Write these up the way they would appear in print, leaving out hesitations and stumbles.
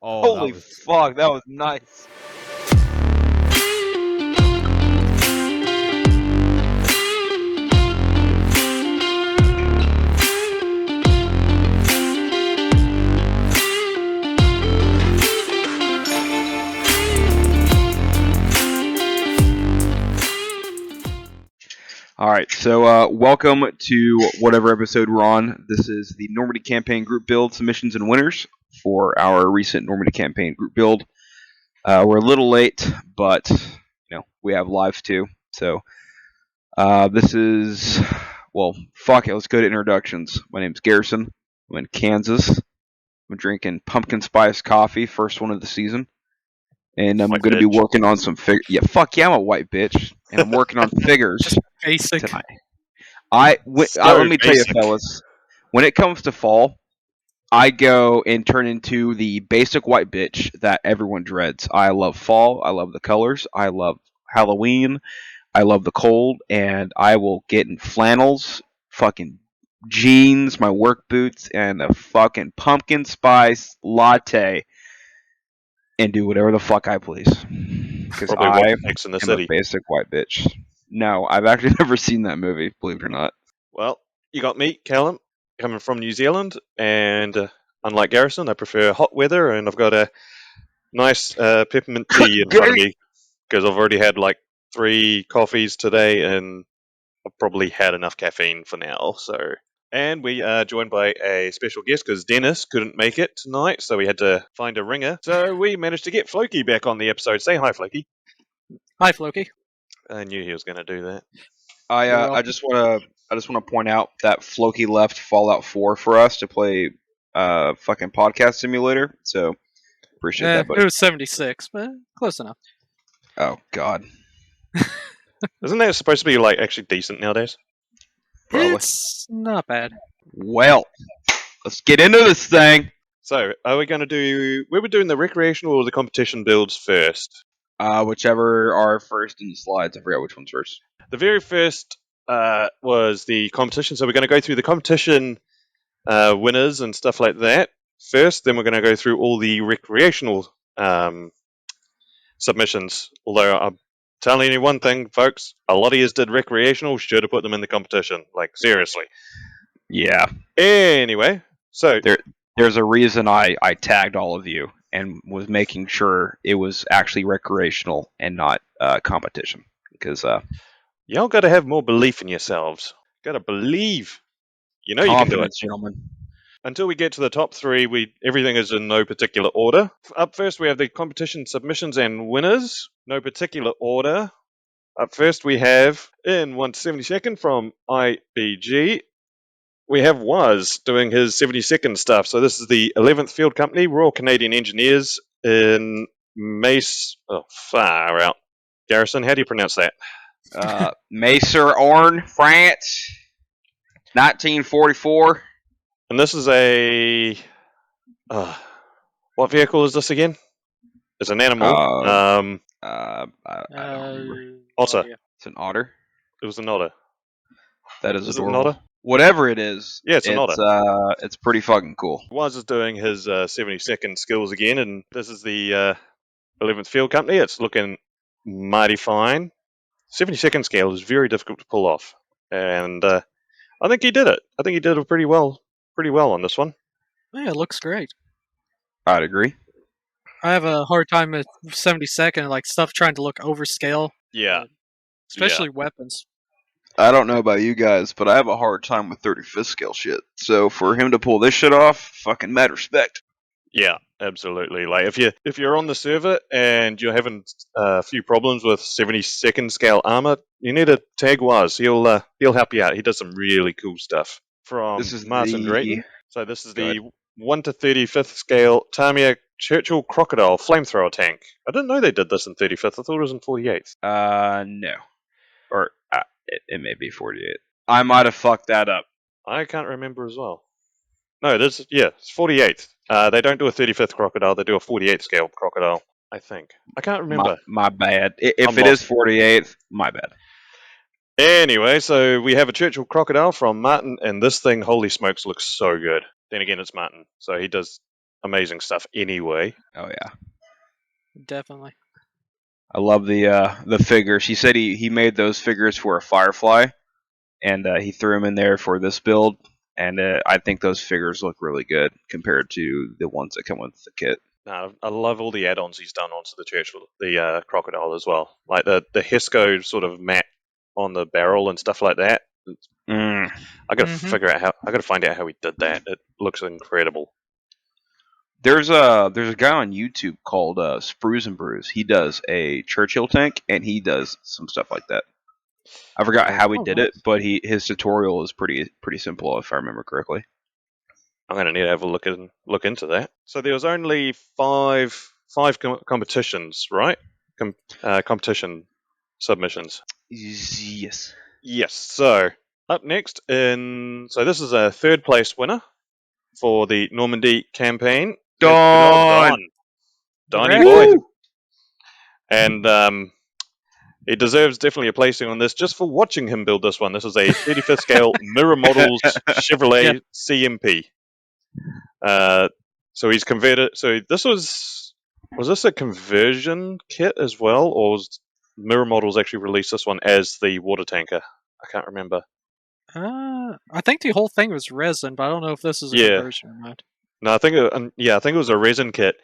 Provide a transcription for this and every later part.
Oh, Holy fuck, that was nice. Alright, so welcome to whatever episode we're on. This is the Normandy Campaign Group Build Submissions and Winners for our recent Normandy Campaign Group Build. We're a little late, but we have lives too. So this is, well, fuck it, let's go to introductions. My name's Garrison. I'm in Kansas. I'm drinking pumpkin spice coffee, first one of the season. And I'm going to be working on some figures. Yeah, fuck yeah, I'm a white bitch. And I'm working on figures Basic. tonight. Let me tell you, fellas, when it comes to fall, I go and turn into the basic white bitch that everyone dreads. I love fall. I love the colors. I love Halloween. I love the cold. And I will get in flannels, fucking jeans, my work boots, and a fucking pumpkin spice latte and do whatever the fuck I please. Because I am a basic white bitch. No, I've actually never seen that movie, believe it or not. Well, you got me, Callum, coming from New Zealand, and unlike Garrison, I prefer hot weather, and I've got a nice peppermint tea in front of me, because I've already had like 3 coffees today, and I've probably had enough caffeine for now, so... And we are joined by a special guest, because Dennis couldn't make it tonight, so we had to find a ringer. So we managed to get Floki back on the episode. Say hi, Floki. Hi, Floki. I knew he was going to do that. I just want to point out that Floki left Fallout 4 for us to play fucking podcast simulator. So appreciate that, buddy. It was 76, but close enough. Oh God. Isn't that supposed to be like actually decent nowadays? Probably. It's not bad. Well, let's get into this thing. So, are we going to do... We were doing the recreational or the competition builds first? Whichever are first in the slides. I forgot which one's first. The very first was the competition. So we're going to go through the competition winners and stuff like that first. Then we're going to go through all the recreational submissions. Although I'm telling you one thing, folks. A lot of you did recreational. Should have put them in the competition. Like, seriously. Yeah. Anyway, so... There's a reason I tagged all of you and was making sure it was actually recreational and not competition. Because y'all got to have more belief in yourselves. Got to believe. You know you can do it. Gentlemen. Until we get to the top 3, everything is in no particular order. Up first, we have the competition submissions and winners. No particular order. Up first, we have, in 1/72 from IBG, we have Waz doing his 72nd stuff. So this is the 11th Field Company, Royal Canadian Engineers in Mace... Oh, far out. Garrison, how do you pronounce that? Mace-sur-Orne, France, 1944. And this is a... what vehicle is this again? It's an animal. I don't remember. Otter. Yeah. It's an otter. It was an otter. That is adorable. It an otter? Whatever it is. Yeah, it's an otter. It's pretty fucking cool. Waz is doing his 72nd skills again, and this is the 11th Field Company. It's looking mighty fine. 72nd scale is very difficult to pull off, and I think he did it. I think he did it pretty well on this one. Yeah, it looks great. I'd agree. I have a hard time with 72nd, like stuff trying to look overscale. Yeah. Especially weapons. I don't know about you guys, but I have a hard time with 35th scale shit. So for him to pull this shit off, fucking mad respect. Yeah, absolutely. Like if you're on the server and you're having a few problems with 72nd scale armor, you need to tag Waz. He'll help you out. He does some really cool stuff. From Martin Drayton. So this is the 1 to 35th scale Tamiya Churchill Crocodile flamethrower tank. I didn't know they did this in 35th. I thought it was in 48th. No. Or it may be 48th. I might have fucked that up. I can't remember as well. No, it's 48th. They don't do a 35th crocodile. They do a 48th scale crocodile, I think. I can't remember. My bad. If it is 48th, my bad. Anyway, so we have a Churchill crocodile from Martin, and this thing, holy smokes, looks so good. Then again, it's Martin, so he does amazing stuff anyway. Oh yeah. Definitely. I love the figures. He said he made those figures for a Firefly, and he threw them in there for this build. And I think those figures look really good compared to the ones that come with the kit. I love all the add-ons he's done onto the crocodile as well, like the Hisco sort of mat on the barrel and stuff like that. Mm. I got to find out how he did that. It looks incredible. There's a guy on YouTube called Sprues and Brews. He does a Churchill tank, and he does some stuff like that. I forgot how he did it, but his tutorial is pretty simple, if I remember correctly. I'm going to need to have a look into that. So there was only five competitions, right? Competition submissions. Yes. Yes. So up next, so this is a third place winner for the Normandy campaign. Don! Donnie boy. And he deserves definitely a placing on this just for watching him build this one. This is a 35th scale Mirror Models Chevrolet CMP. So he's converted. So this was this a conversion kit as well, or was Mirror Models actually released this one as the water tanker? I can't remember. I think the whole thing was resin, but I don't know if this is a conversion or not. No, I think it was a resin kit,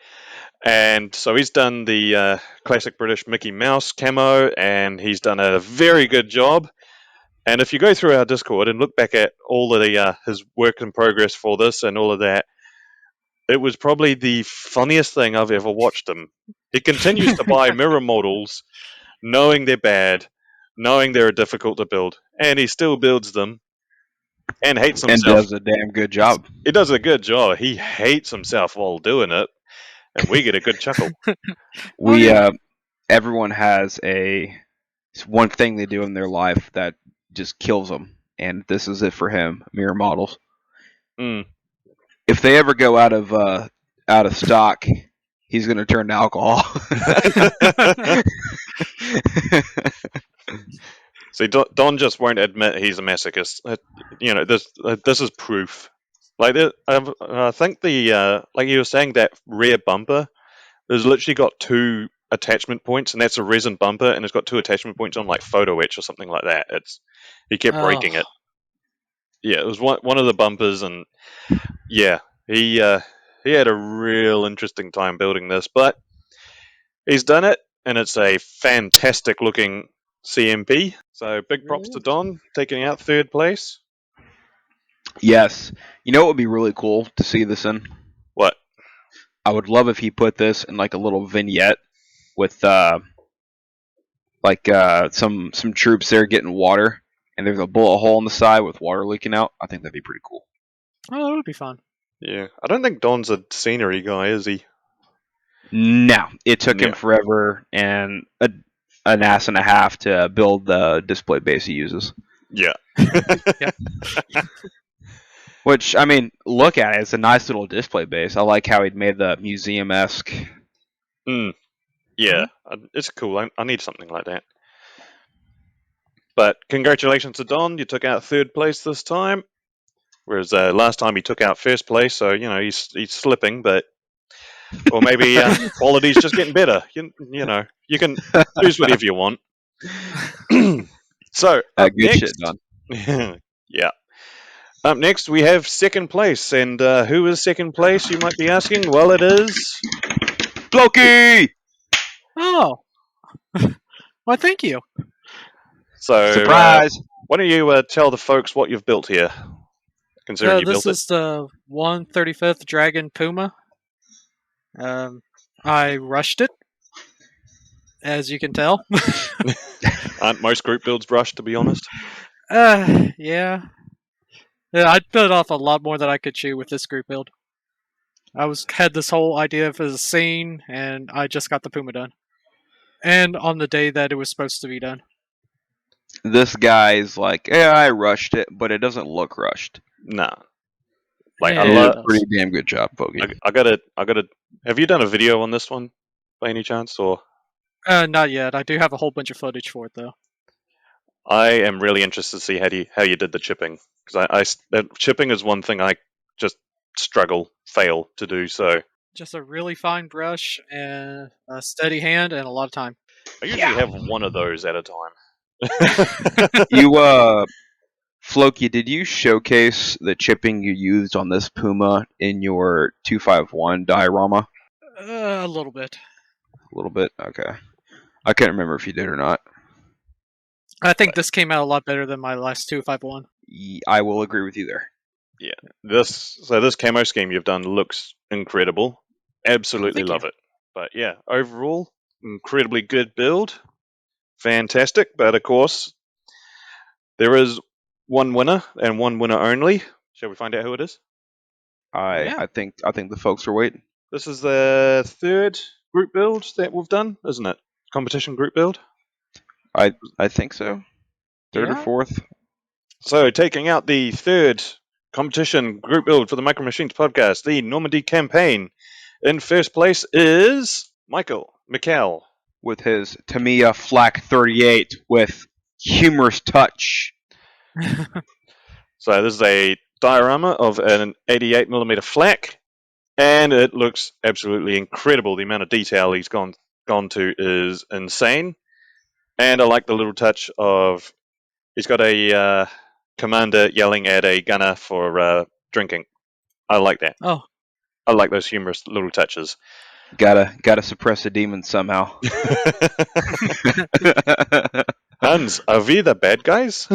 and so he's done the classic British Mickey Mouse camo, and he's done a very good job. And if you go through our Discord and look back at all of his work in progress for this and all of that, it was probably the funniest thing I've ever watched him. He continues to buy Mirror Models, knowing they're bad, knowing they're difficult to build, and he still builds them and hates himself. And does a damn good job. He does a good job. He hates himself while doing it, and we get a good chuckle. Everyone has one thing they do in their life that just kills them, and this is it for him. Mirror Models. Mm. If they ever go out of stock, he's going to turn to alcohol. See, Don just won't admit he's a masochist. This is proof. Like, I think like you were saying, that rear bumper, there's literally got 2 attachment points, and that's a resin bumper, and it's got 2 attachment points on like photo etch or something like that. He kept breaking it. Yeah, it was one of the bumpers, and yeah, he had a real interesting time building this, but he's done it, and it's a fantastic looking CMP. So big props to Don taking out 3rd place. Yes. You know what would be really cool to see this in? What? I would love if he put this in like a little vignette with some troops there getting water, and there's a bullet hole in the side with water leaking out. I think that'd be pretty cool. Oh, that would be fun. Yeah, I don't think Don's a scenery guy, is he? No, it took him forever and an ass and a half to build the display base he uses. Yeah. Which, I mean, look at it. It's a nice little display base. I like how he'd made the museum-esque. Yeah, it's cool. I need something like that. But congratulations to Don. You took out 3rd place this time. Whereas last time he took out 1st place, so he's slipping, but or maybe quality's just getting better. You can choose whatever you want. So up good next, shit, Don. Yeah. Up next we have 2nd place, and who is 2nd place? You might be asking. Well, it is Floki. Oh, well, thank you. So surprise. Why don't you tell the folks what you've built here? Considering you built it. This is the 135th Dragon Puma. I rushed it, as you can tell. Aren't most group builds rushed, to be honest? Yeah. I bit off a lot more than I could chew with this group build. I had this whole idea of a scene, and I just got the Puma done. And on the day that it was supposed to be done. This guy's like, yeah, I rushed it, but it doesn't look rushed. Nah. Like, I love pretty damn good job, Bogey. I gotta. Have you done a video on this one, by any chance, or? Not yet. I do have a whole bunch of footage for it, though. I am really interested to see how you did the chipping, because chipping is one thing I just fail to do. So Just a really fine brush and a steady hand and a lot of time. I usually have one of those at a time. You, Floki, did you showcase the chipping you used on this Puma in your 251 diorama? A little bit. A little bit? Okay. I can't remember if you did or not. I think this came out a lot better than my last 251. I will agree with you there. Yeah. This camo scheme you've done looks incredible. Absolutely love it. But yeah, overall, incredibly good build. Fantastic. But of course, there is one winner and one winner only. Shall we find out who it is? I think the folks are waiting. This is the third group build that we've done, isn't it? Competition group build? I think so. Third or fourth. So, taking out the third competition group build for the Micro Machines podcast, the Normandy campaign. In first place is Michael McCall. With his Tamiya Flak 38 with humorous touch. So, this is a diorama of an 88mm flak, and it looks absolutely incredible. The amount of detail he's gone to is insane. And I like the little touch of he's got a commander yelling at a gunner for drinking. I like that. Oh. I like those humorous little touches. Gotta suppress a demon somehow. Hans, are we the bad guys?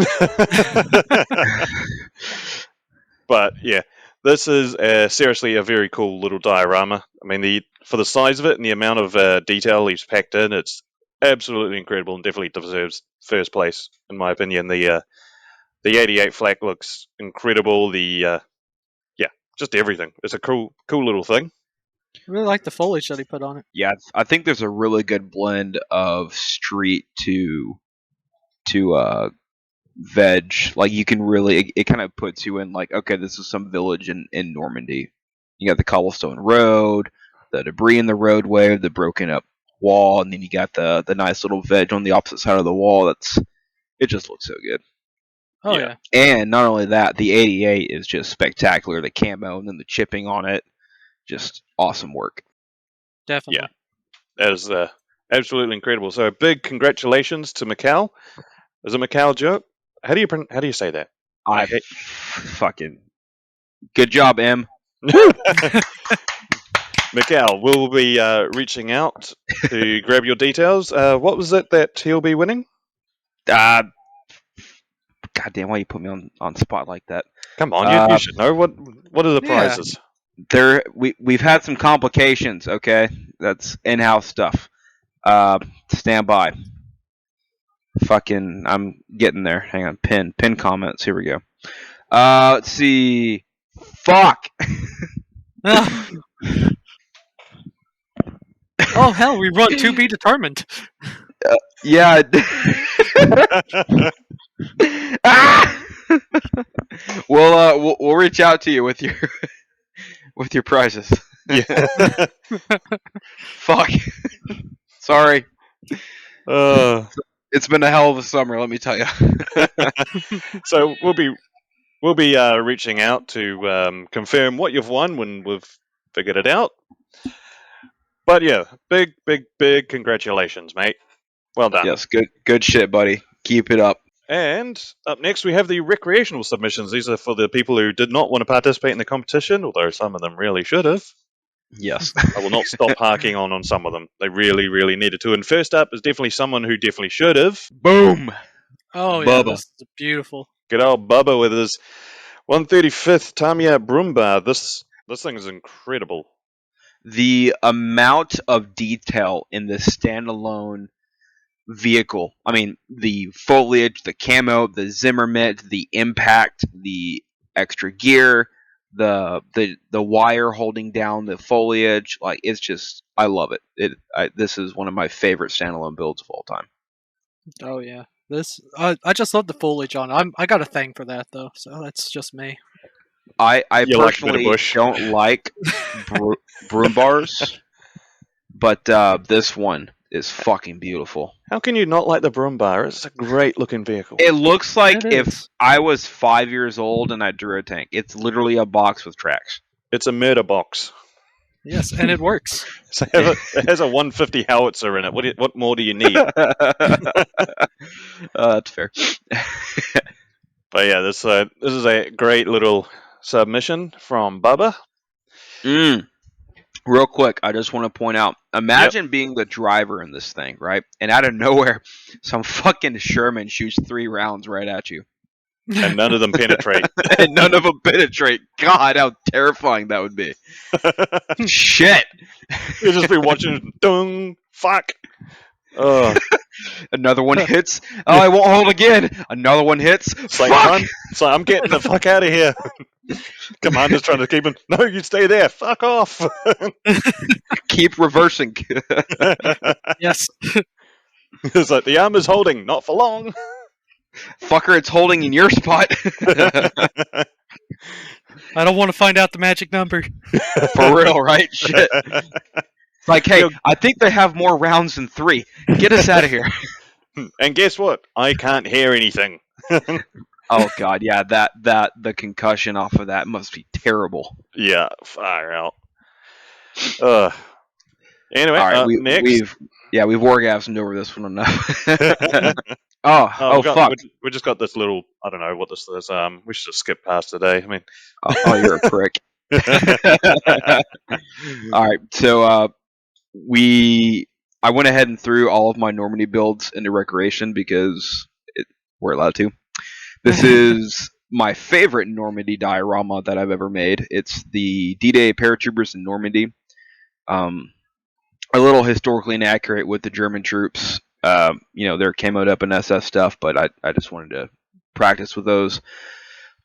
But yeah, this is seriously a very cool little diorama. I mean, for the size of it and the amount of detail he's packed in, it's absolutely incredible and definitely deserves first place, in my opinion. The 88 flak looks incredible. Just everything. It's a cool little thing. I really like the foliage that he put on it. Yeah, I think there's a really good blend of street to veg. Like you can really, it kind of puts you in like, okay, this is some village in Normandy. You got the cobblestone road, the debris in the roadway, the broken up wall, and then you got the nice little veg on the opposite side of the wall. It just looks so good. Oh yeah. And not only that, the 88 is just spectacular. The camo and then the chipping on it, just awesome work. Definitely. Yeah, that is absolutely incredible. So, big congratulations to Macau. Is it Macau joke? How do you say that? Fucking good job, M. Macau will be reaching out to grab your details. What was it that he'll be winning? Goddamn, why you put me on spot like that? Come on, you should know. What are the prizes? We've had some complications. Okay, that's in-house stuff. Stand by. Fucking, I'm getting there. Hang on. Pin comments. Here we go. Let's see. Fuck. Oh hell, we run to be determined. Yeah. We'll reach out to you with your prizes. Yeah. Fuck. Sorry. It's been a hell of a summer, let me tell you. So we'll be reaching out to confirm what you've won when we've figured it out. But yeah, big congratulations, mate. Well done. Yes, good shit, buddy. Keep it up. And up next, we have the recreational submissions. These are for the people who did not want to participate in the competition, although some of them really should have. Yes. I will not stop harking on some of them. They really needed to. And first up is definitely someone who definitely should have. Boom! Oh, Bubba. yeah, this is beautiful. Good old Bubba with his 135th Tamiya broom bar. This thing is incredible. The amount of detail in this standalone vehicle. I mean, the foliage, the camo, the Zimmer mitt, the impact, the extra gear, the wire holding down the foliage. Like, it's just, I love it. This is one of my favorite standalone builds of all time. Oh yeah, I just love the foliage on it. I got a thing for that though, so that's just me. I You like a bit of personally bush. don't like broom bars, but this one is fucking beautiful. How can you not like the broom bar? It's a great looking vehicle. It looks like It if is. I was 5 years old and I drew a tank. It's literally a box with tracks. It's a murder box. Yes, and it works. So it has a 150 howitzer in it. What more do you need? That's fair. But yeah, this is a great little submission from Bubba. Real quick, I just want to point out, imagine being the driver in this thing, right? And out of nowhere, some fucking Sherman shoots 3 rounds right at you. And none of them penetrate. And none of them penetrate. God, how terrifying that would be. Shit. You'll just be watching, dung, fuck. Oh. Another one hits. Oh, I won't hold again. Another one hits. It's like, Fuck! I'm getting the fuck out of here. Commander's trying to keep him. No, you stay there. Fuck off. Keep reversing. Yes. It's like, the armor's holding. Not for long. Fucker, it's holding in your spot. I don't want to find out the magic number. For real, right? Shit. Like, hey, I think they have more rounds than 3. Get us out of here. And guess what? I can't hear anything. Oh god, yeah, the concussion off of that must be terrible. Yeah, fire out. Anyway, all right, next. we've orgasmed over this one enough. Fuck. We just got this little. I don't know what this is. We should just skip past today. I mean, you're a prick. All right, so I went ahead and threw all of my Normandy builds into Recreation because we're allowed to. This is my favorite Normandy diorama that I've ever made. It's the DDay Paratroopers in Normandy. A little historically inaccurate with the German troops. They're camoed up in SS stuff, but I just wanted to practice with those.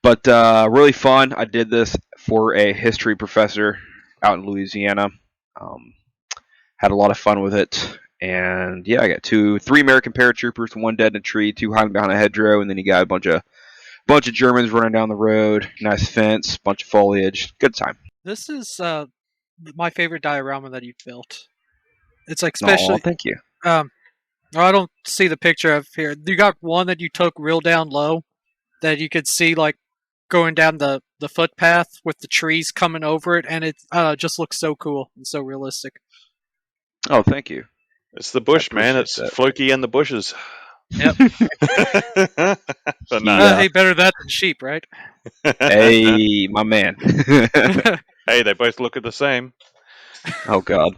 But really fun. I did this for a history professor out in Louisiana. Had a lot of fun with it. And yeah, I got 3 American paratroopers, 1 dead in a tree, 2 hiding behind a hedgerow, and then you got a bunch of Germans running down the road. Nice fence, bunch of foliage. Good time. This is my favorite diorama that you've built. It's like especially. Thank you. I don't see the picture of here. You got one that you took real down low, that you could see like going down the footpath with the trees coming over it, and it just looks so cool and so realistic. Oh, thank you. It's the bush, man. It's Floki and the bushes. Yep. But no. Hey, better that than sheep, right? Hey, my man. Hey, they both look at the same. Oh God.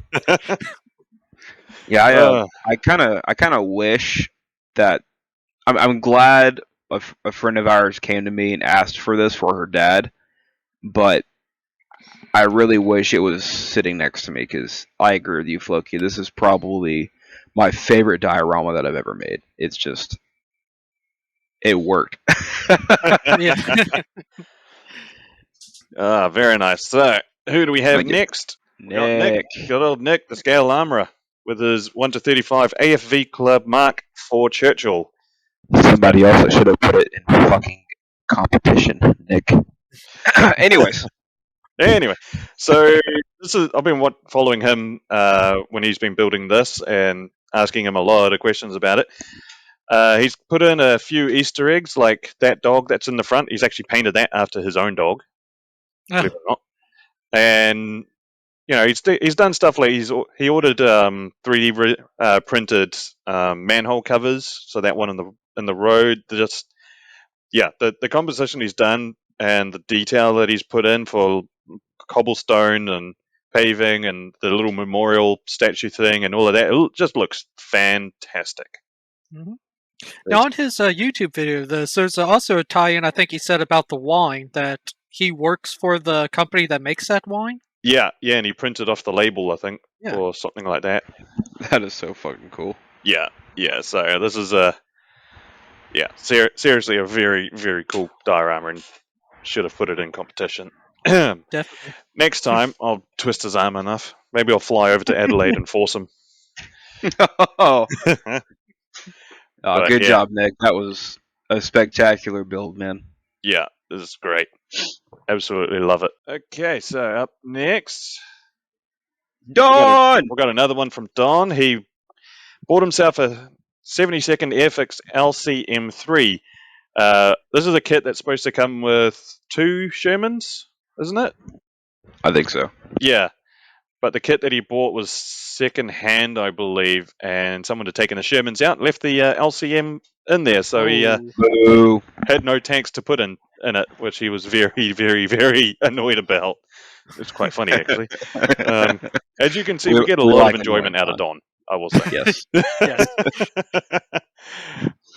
Yeah, I kind of wish that. I'm glad a friend of ours came to me and asked for this for her dad, but I really wish it was sitting next to me because I agree with you, Floki. This is probably my favorite diorama that I've ever made. It's just, it worked. Yeah. Very nice. So, who do we have next? Nick. Good old Nick, the scale armourer, with his 1-35 AFV Club Mark IV Churchill. Somebody else should have put it in fucking competition, Nick. Anyways. Anyway, so I've been following him when he's been building this and asking him a lot of questions about it. He's put in a few Easter eggs, like that dog that's in the front. He's actually painted that after his own dog, believe it or not. And he's done stuff like he ordered 3D printed manhole covers, so that one in the road. The composition he's done and the detail that he's put in for cobblestone and paving and the little memorial statue thing and all of that, it just looks fantastic. Mm-hmm. Now on his YouTube video, there's also a tie-in, I think he said, about the wine, that he works for the company that makes that wine. Yeah, and he printed off the label, I think, or something like that. That is so fucking cool. Yeah. So this is seriously a very, very cool diorama, and should have put it in competition. Definitely. Next time, I'll twist his arm enough. Maybe I'll fly over to Adelaide and force him. Good job, Nick. That was a spectacular build, man. Yeah, this is great. Absolutely love it. Okay, so up next, Don! We've got another one from Don. He bought himself a 72nd Airfix LCM3. This is a kit that's supposed to come with 2 Shermans, isn't it? I think so. Yeah. But the kit that he bought was second hand, I believe, and someone had taken the Shermans out and left the LCM in there, so he Boo. had no tanks to put in it, which he was very, very, very annoyed about. It's quite funny, actually. As you can see, we get a lot of enjoyment out of Don, I will say. Yes. Yes.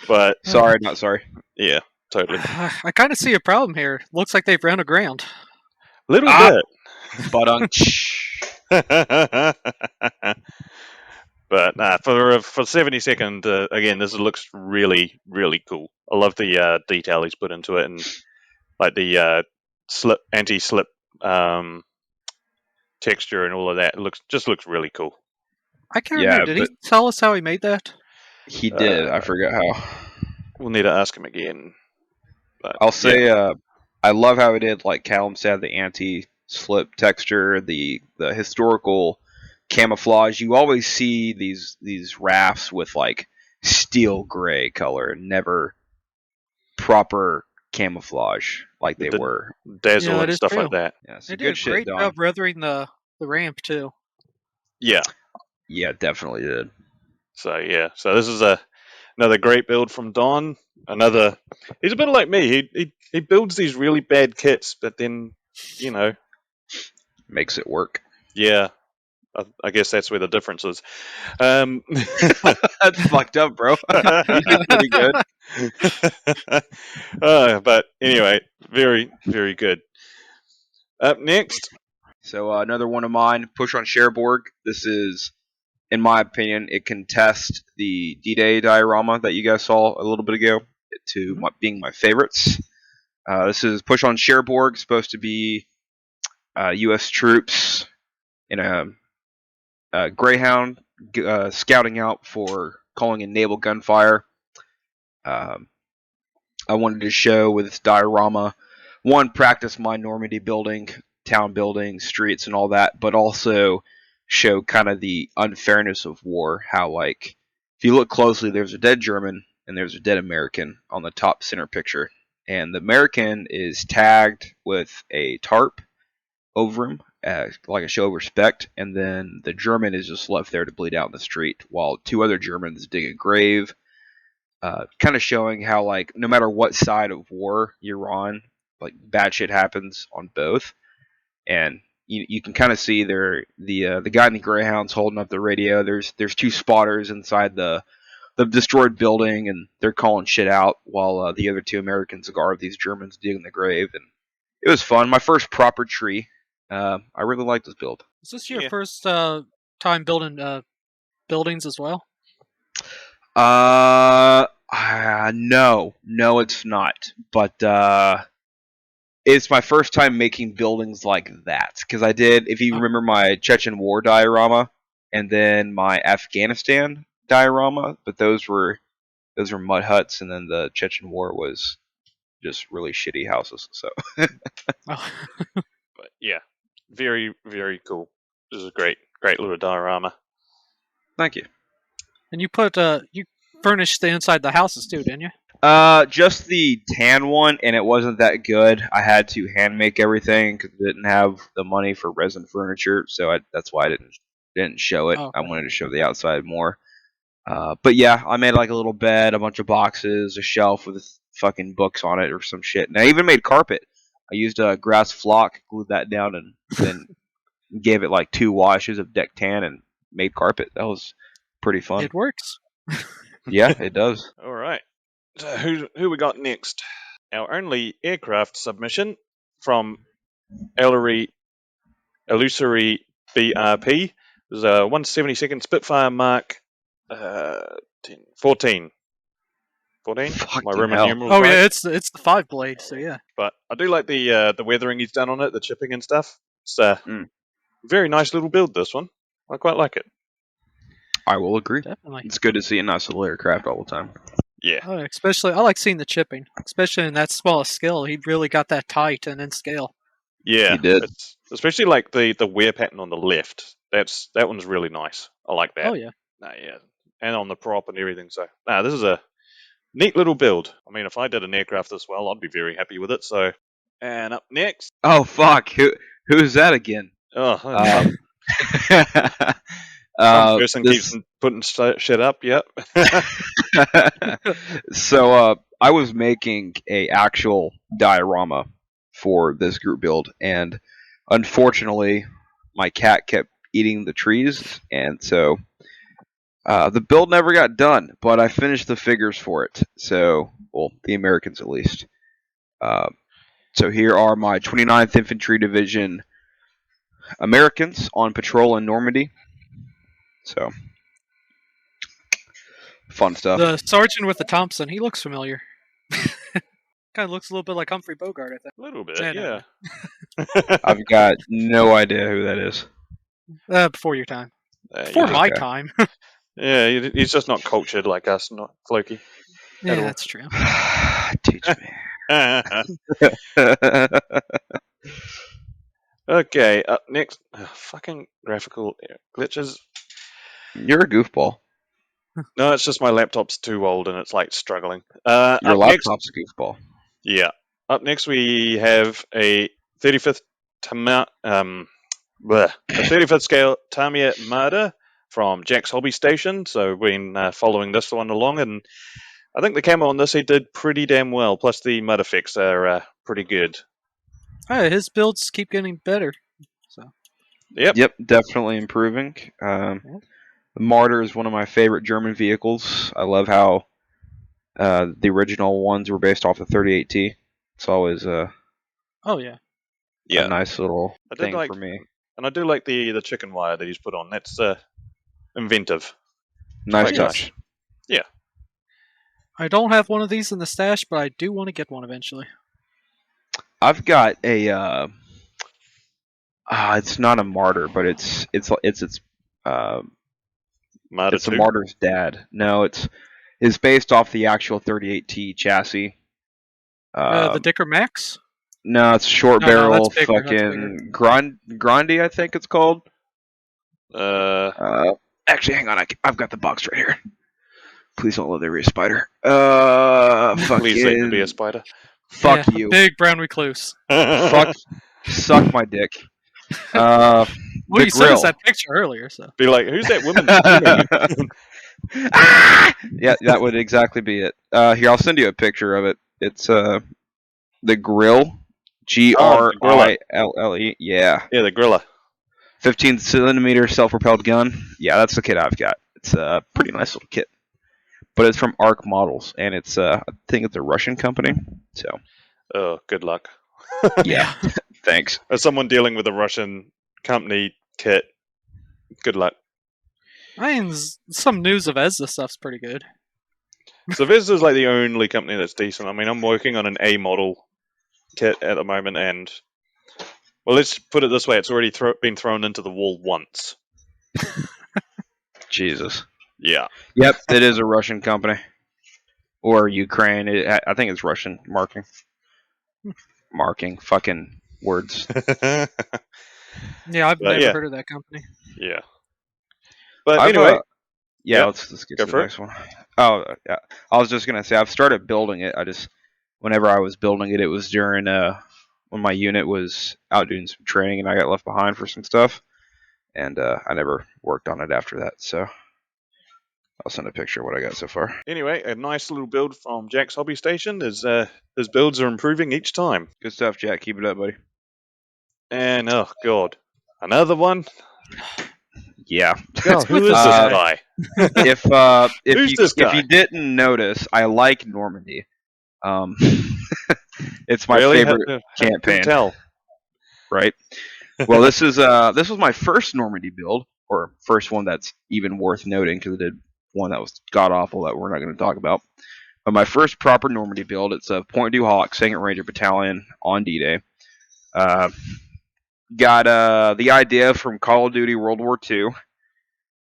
But Sorry, not sorry. yeah, totally. I kind of see a problem here. Looks like they've run aground. Little But bit. But nah, for 72nd, again, this looks really, really cool. I love the detail he's put into it, and like the anti-slip texture and all of that. It just looks really cool. I can't remember. Did he tell us how he made that? He did. I forgot how. We'll need to ask him again. But, I'll say I love how he did, like Callum said, the anti-slip texture, the historical camouflage. You always see these rafts with like steel gray color, never proper camouflage like they were. Dazzle and stuff like that. Yeah, they did a great job weathering the ramp too. Yeah. Yeah, definitely did. So yeah, so this is another great build from Don. He's a bit like me. He builds these really bad kits, but then makes it work. Yeah, I guess that's where the difference is. That's fucked up, bro. You did pretty good. But anyway, very, very good. Up next. So another one of mine, Pushoncherborg. This is, in my opinion, it can test the DDay diorama that you guys saw a little bit ago to being my favorites. This is Pushoncherborg, supposed to be U.S. troops in a Greyhound scouting out for calling in naval gunfire. I wanted to show with this diorama, one, practice my Normandy building, town building, streets, and all that, but also show kind of the unfairness of war. How, like, if you look closely, there's a dead German and there's a dead American on the top center picture. And the American is tagged with a tarp over him, like a show of respect, and then the German is just left there to bleed out in the street, while two other Germans dig a grave, kind of showing how, like, no matter what side of war you're on, like, bad shit happens on both. And you can kind of see there the guy in the Greyhound's holding up the radio. There's two spotters inside the destroyed building, and they're calling shit out while the other two Americans guard these Germans digging the grave. And it was fun. My first proper tree. I really like this build. Is this your first time building buildings as well? No, it's not. But it's my first time making buildings like that, because I did, if you remember, my Chechen War diorama and then my Afghanistan diorama, but those were mud huts, and then the Chechen War was just really shitty houses. So, but yeah, very, very cool. This is a great little diorama. Thank you. And you put you furnished the inside of the houses too, didn't you? Just the tan one, and it wasn't that good. I had to hand make everything because I didn't have the money for resin furniture, so that's why I didn't show it. Oh, okay. I wanted to show the outside more. But yeah, I made like a little bed, a bunch of boxes, a shelf with fucking books on it or some shit. And I even made carpet. I used a grass flock, glued that down, and then gave it like 2 washes of deck tan and made carpet. That was pretty fun. It works. Yeah, it does. All right. So who we got next? Our only aircraft submission from Illusory BRP was a 172nd Spitfire Mk14. 14? My Roman numerals. Oh right? yeah, it's the 5-blade. So yeah. But I do like the weathering he's done on it, the chipping and stuff. It's a very nice little build. This one, I quite like it. I will agree. Definitely. It's good to see a nice little aircraft all the time. Yeah. Oh, especially, I like seeing the chipping, especially in that small scale. He really got that tight and in scale. Yeah, he did. Especially like the wear pattern on the left. That one's really nice. I like that. Oh yeah. Yeah, and on the prop and everything. So this is a neat little build. I mean, if I did an aircraft this well, I'd be very happy with it. So, and up next. Oh fuck! Who's that again? Oh, Some person this keeps putting shit up. Yep. so I was making a actual diorama for this group build, and unfortunately, my cat kept eating the trees, and so the build never got done. But I finished the figures for it. So, well, the Americans at least. So here are my 29th Infantry Division Americans on patrol in Normandy. So, fun stuff. The sergeant with the Thompson, he looks familiar. Kind of looks a little bit like Humphrey Bogart, I think. A little bit, Yeah, yeah. I've got no idea who that is. Before your time. You Before just- my okay. time. yeah, he's just not cultured like us, not Floki. Yeah, all. that's true. Teach me. Okay, up next. Fucking graphical glitches. You're a goofball. No, it's just my laptop's too old and it's like struggling. Your Up next, laptop's a goofball. yeah. Up next, we have a 35th a 35th scale Tamiya Martyr from Jack's Hobby Station. So we've been following this one along, and I think the camo on this he did pretty damn well. Plus the mud effects are pretty good. Hey, his builds keep getting better. So Yep. Definitely improving. The Martyr is one of my favorite German vehicles. I love how the original ones were based off the 38T. It's always oh yeah. a nice little I did thing like- for me. And I do like the chicken wire that he's put on. That's inventive. Nice quite touch. nice. I don't have one of these in the stash, but I do want to get one eventually. I've got a. It's not a Martyr, but it's Martyr it's a 2. Martyr's dad. No, it's based off the actual 38T chassis. The Dicker Max? No, it's short No, no, barrel, that's bigger, that's fucking Grande, I think it's called. Actually, hang on, I've got the box right here. Please don't let there be a spider. Please let there be a spider. Fuck Yeah, you. Big brown recluse. Suck my dick. Well, The you sent us grill. that picture earlier, so. Be like, who's that woman? Yeah, that would exactly be it. Here, I'll send you a picture of it. It's the grill, Grille. Yeah, Yeah, the Grilla. 15 centimeter self-propelled gun. Yeah, that's the kit I've got. It's a pretty nice little kit, but it's from Arc Models, and it's I think it's a Russian company. So Oh, good luck. yeah, thanks. As someone dealing with a Russian company kit, good luck. I mean, some news of Ezra stuff's pretty good. So this is like the only company that's decent. I mean, I'm working on an A model kit at the moment, and well, let's put it this way: it's already been thrown into the wall once. Jesus. Yeah. Yep, it is a Russian company. Or Ukraine. I think it's Russian marking. Fucking words. Yeah, I've But, never yeah. heard of that company. Yeah. But I've, anyway, yeah, yeah, let's get go to for the it. next one. Oh, yeah. I was just gonna say I've started building it. Whenever I was building it, it was during when my unit was out doing some training and I got left behind for some stuff, and I never worked on it after that. So I'll send a picture of what I got so far. Anyway, a nice little build from Jack's Hobby Station. His builds are improving each time. Good stuff, Jack. Keep it up, buddy. And oh god, another one. Yeah. God, who is with this us. guy? If Who's this guy? if you didn't notice, I like Normandy. It's my Really? favorite Couldn't campaign. tell. Right. Well, this was my first Normandy build, or first one that's even worth noting because I did one that was god awful that we're not going to talk about. But my first proper Normandy build, it's a Point Du Hawk 2nd Ranger Battalion on D-Day. Got the idea from Call of Duty World War II,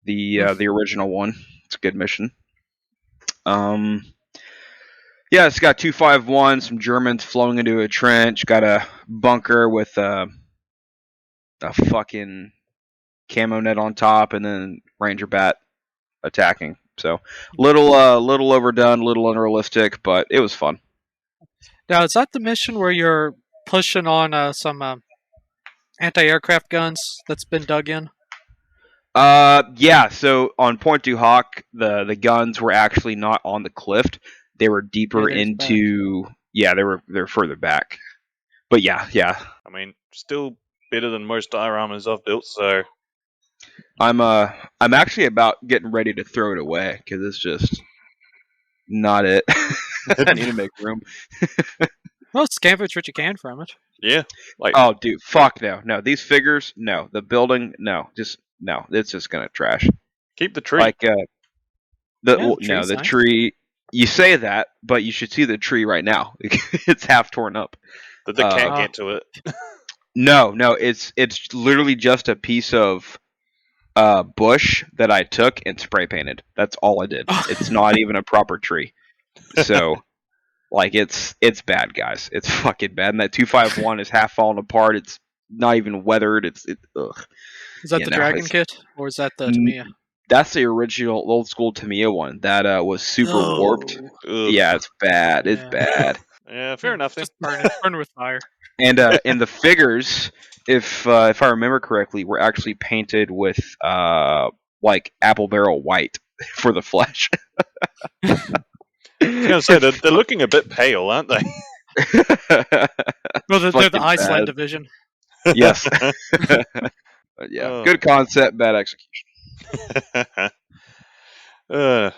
the original one. It's a good mission. Yeah, it's got 251, some Germans flowing into a trench. Got a bunker with a fucking camo net on top, and then Ranger Bat attacking. So little overdone, little unrealistic, but it was fun. Now, is that the mission where you're pushing on some anti-aircraft guns that's been dug in? Yeah. So on Point du Hoc, the guns were actually not on the cliff. They were deeper into. Yeah, they're further back. But yeah. I mean, still better than most dioramas I've built. So I'm actually about getting ready to throw it away because it's just not it. I need to make room. Well, scavenge what you can from it. yeah, like Oh, dude, fuck no. These figures, no. The building, no. Just no. It's just gonna trash. keep the tree. Like the the nice. tree. You say that, but you should see the tree right now. It's half torn up. The cat get to it. No. It's literally just a piece of bush that I took and spray painted. That's all I did. It's not even a proper tree. So. Like it's bad, guys. It's fucking bad. And that 251 is half falling apart. It's not even weathered. Ugh. Is that the Dragon kit, or is that the Tamiya? That's the original old school Tamiya one. That was super warped. Ugh. Yeah, it's bad. It's bad. Yeah, fair enough. Just burn with fire. And in the figures, if I remember correctly, were actually painted with like apple barrel white for the flesh. I was gonna say they're looking a bit pale, aren't they? Well, they're the Iceland division. Yes. But yeah, good concept, bad execution. Oh,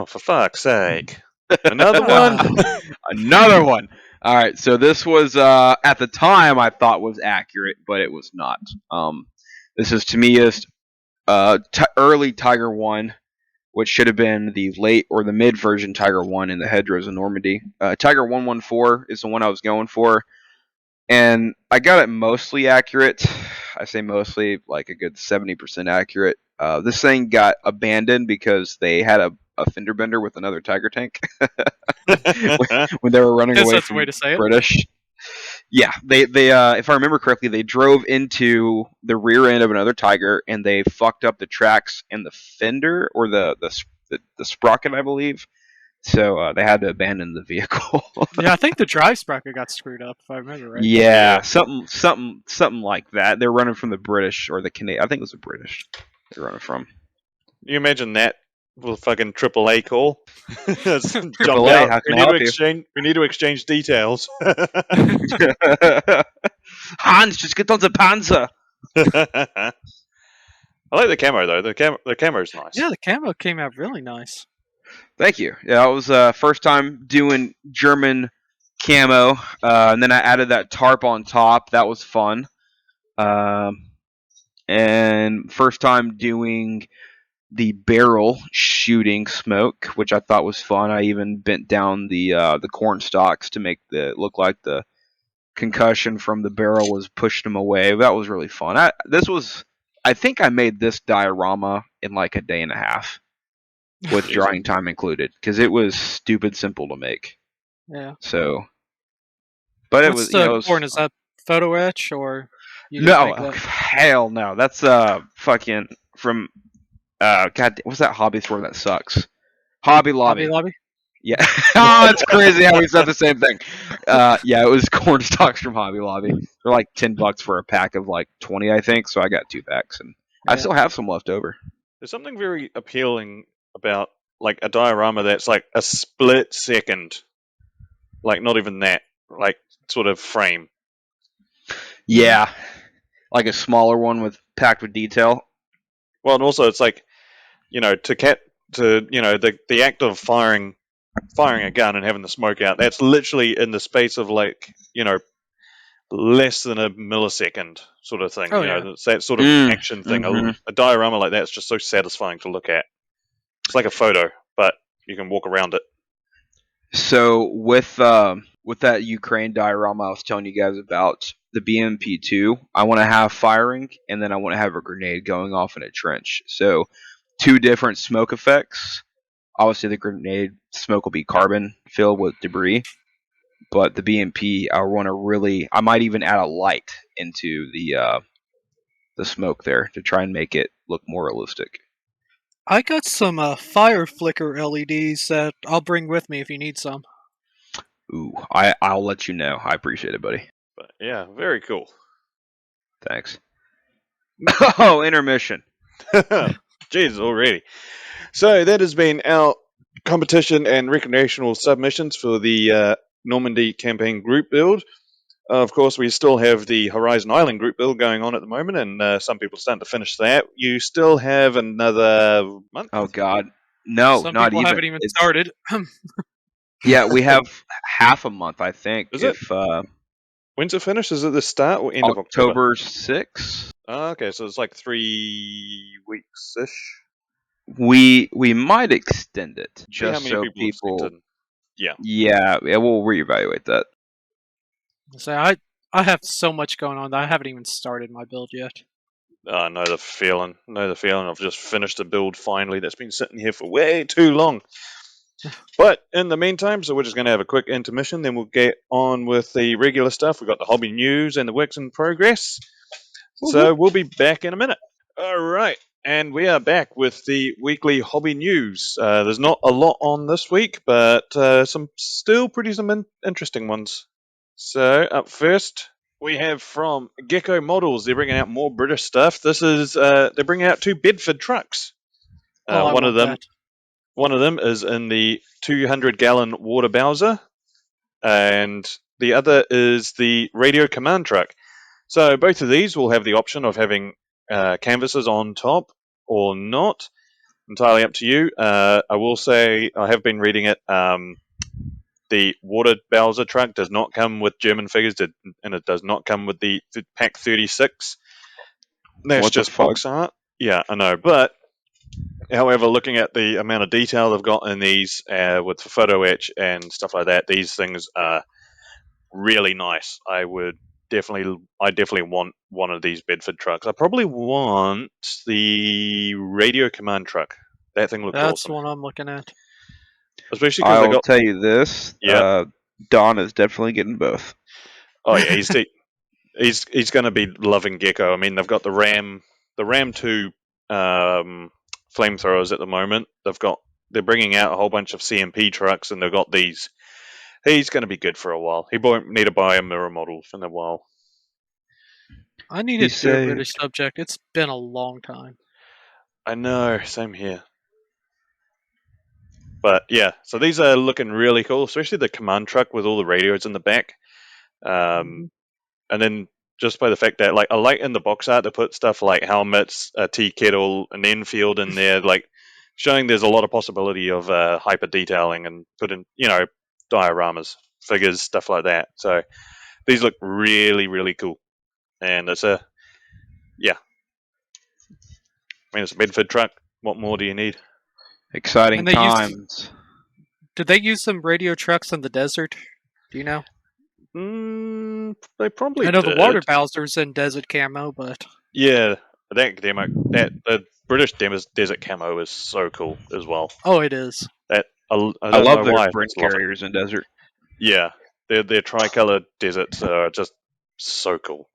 for fuck's sake! Another one. Another one. All right, so this was at the time I thought was accurate, but it was not. This is Tamiya's early Tiger 1. Which should have been the late or the mid version Tiger 1 in the hedgerows of Normandy. Tiger 114 is the one I was going for. And I got it mostly accurate. I say mostly, like a good 70% accurate. This thing got abandoned because they had a fender bender with another Tiger tank. when they were running away from the British. Yeah, they if I remember correctly, they drove into the rear end of another Tiger and they fucked up the tracks and the fender or the sprocket, I believe. So they had to abandon the vehicle. Yeah, I think the drive sprocket got screwed up, if I remember right. Yeah, something like that. They're running from the British or the Canadian. I think it was the British they're running from. You imagine that with fucking AAA call. AAA, how can I help you? We need to exchange details. Hans, just get on the Panzer. I like the camo though. The camo's nice. Yeah, the camo came out really nice. Thank you. Yeah, it was first time doing German camo, and then I added that tarp on top. That was fun. And first time doing the barrel shooting smoke, which I thought was fun. I even bent down the corn stalks to make it look like the concussion from the barrel was pushing them away. That was really fun. I think I made this diorama in like a day and a half, with drying time included, because it was stupid simple to make. Yeah. So, but it was. Corn, is that photo etch or? No, hell no. That's fucking from. God, what's that hobby store that sucks? Hobby Lobby. Hobby Lobby? Yeah. Oh, it's crazy how we said the same thing. Yeah, it was corn stalks from Hobby Lobby. They're like $10 for a pack of like 20, I think. So I got 2 packs, and I still have some left over. There's something very appealing about like a diorama that's like a split second, like not even that, like sort of frame. Yeah, like a smaller one packed with detail. Well, and also it's like, the act of firing a gun and having the smoke out, that's literally in the space of like, less than a millisecond sort of thing. It's that sort of action thing. Mm-hmm. A diorama like that's just so satisfying to look at. It's like a photo, but you can walk around it. So with that Ukraine diorama I was telling you guys about, the BMP2, I want to have firing, and then I want to have a grenade going off in a trench. So 2 different smoke effects. Obviously, the grenade smoke will be carbon filled with debris, but the BMP, I might even add a light into the smoke there to try and make it look more realistic. I got some fire flicker LEDs that I'll bring with me if you need some. Ooh, I'll let you know. I appreciate it, buddy. But yeah, very cool. Thanks. Oh, intermission. Jeez, already. So that has been our competition and recreational submissions for the Normandy campaign group build. Of course, we still have the Horizon Island group build going on at the moment, and some people are starting to finish that. You still have another month? Oh God, no, Some not people even. haven't even started. Yeah, we have half a month, I think. Is it? When's it finish? Is it the start or end of October? October 6th. Okay, so it's like 3 weeks ish. We might extend it See how just many so people people. have Yeah. Yeah, we'll reevaluate that. So I have so much going on that I haven't even started my build yet. I know the feeling. I've just finished a build finally that's been sitting here for way too long. But in the meantime, so we're just going to have a quick intermission, then we'll get on with the regular stuff. We've got the hobby news and the works in progress. So we'll be back in a minute. All right. And we are back with the weekly hobby news. There's not a lot on this week, but some interesting ones. So up first, we have from Gecko Models. They're bringing out more British stuff. This is they're bringing out 2 Bedford trucks. I One want of them, that. one of them is in the 200-gallon water Bowser, and the other is the radio command truck. So both of these will have the option of having canvases on top or not. Entirely up to you. I will say I have been reading it. The water Bowser truck does not come with German figures, and it does not come with the Pack 36. That's What the just fuck? box art. Yeah, I know. But, however, looking at the amount of detail they've got in these with the photo etch and stuff like that, these things are really nice. I definitely want one of these Bedford trucks. I probably want the radio command truck. That thing looks That's awesome. the one I'm looking at. Especially because I'll tell you this. Yeah. Don is definitely getting both. Oh yeah, he's going to be loving Gecko. I mean, they've got the Ram 2 flamethrowers at the moment. They're bringing out a whole bunch of CMP trucks, and they've got these. He's going to be good for a while. He won't need to buy a mirror model for a while. I needed to do a British subject. It's been a long time. I know, same here. But yeah, so these are looking really cool, especially the command truck with all the radios in the back. And then just by the fact that, like, I like in the box art to put stuff like helmets, a tea kettle, an Enfield in there, like showing there's a lot of possibility of hyper detailing and putting, dioramas, figures, stuff like that. So these look really, really cool. And it's a Bedford truck. What more do you need? Exciting times. Did they use some radio trucks in the desert? Do you know? They probably I know did. the water Bowser's in desert camo, but yeah, the British desert camo is so cool as well. Oh, it is. I I love their why, Brent carriers in desert. Yeah, their tricolored deserts are just so cool.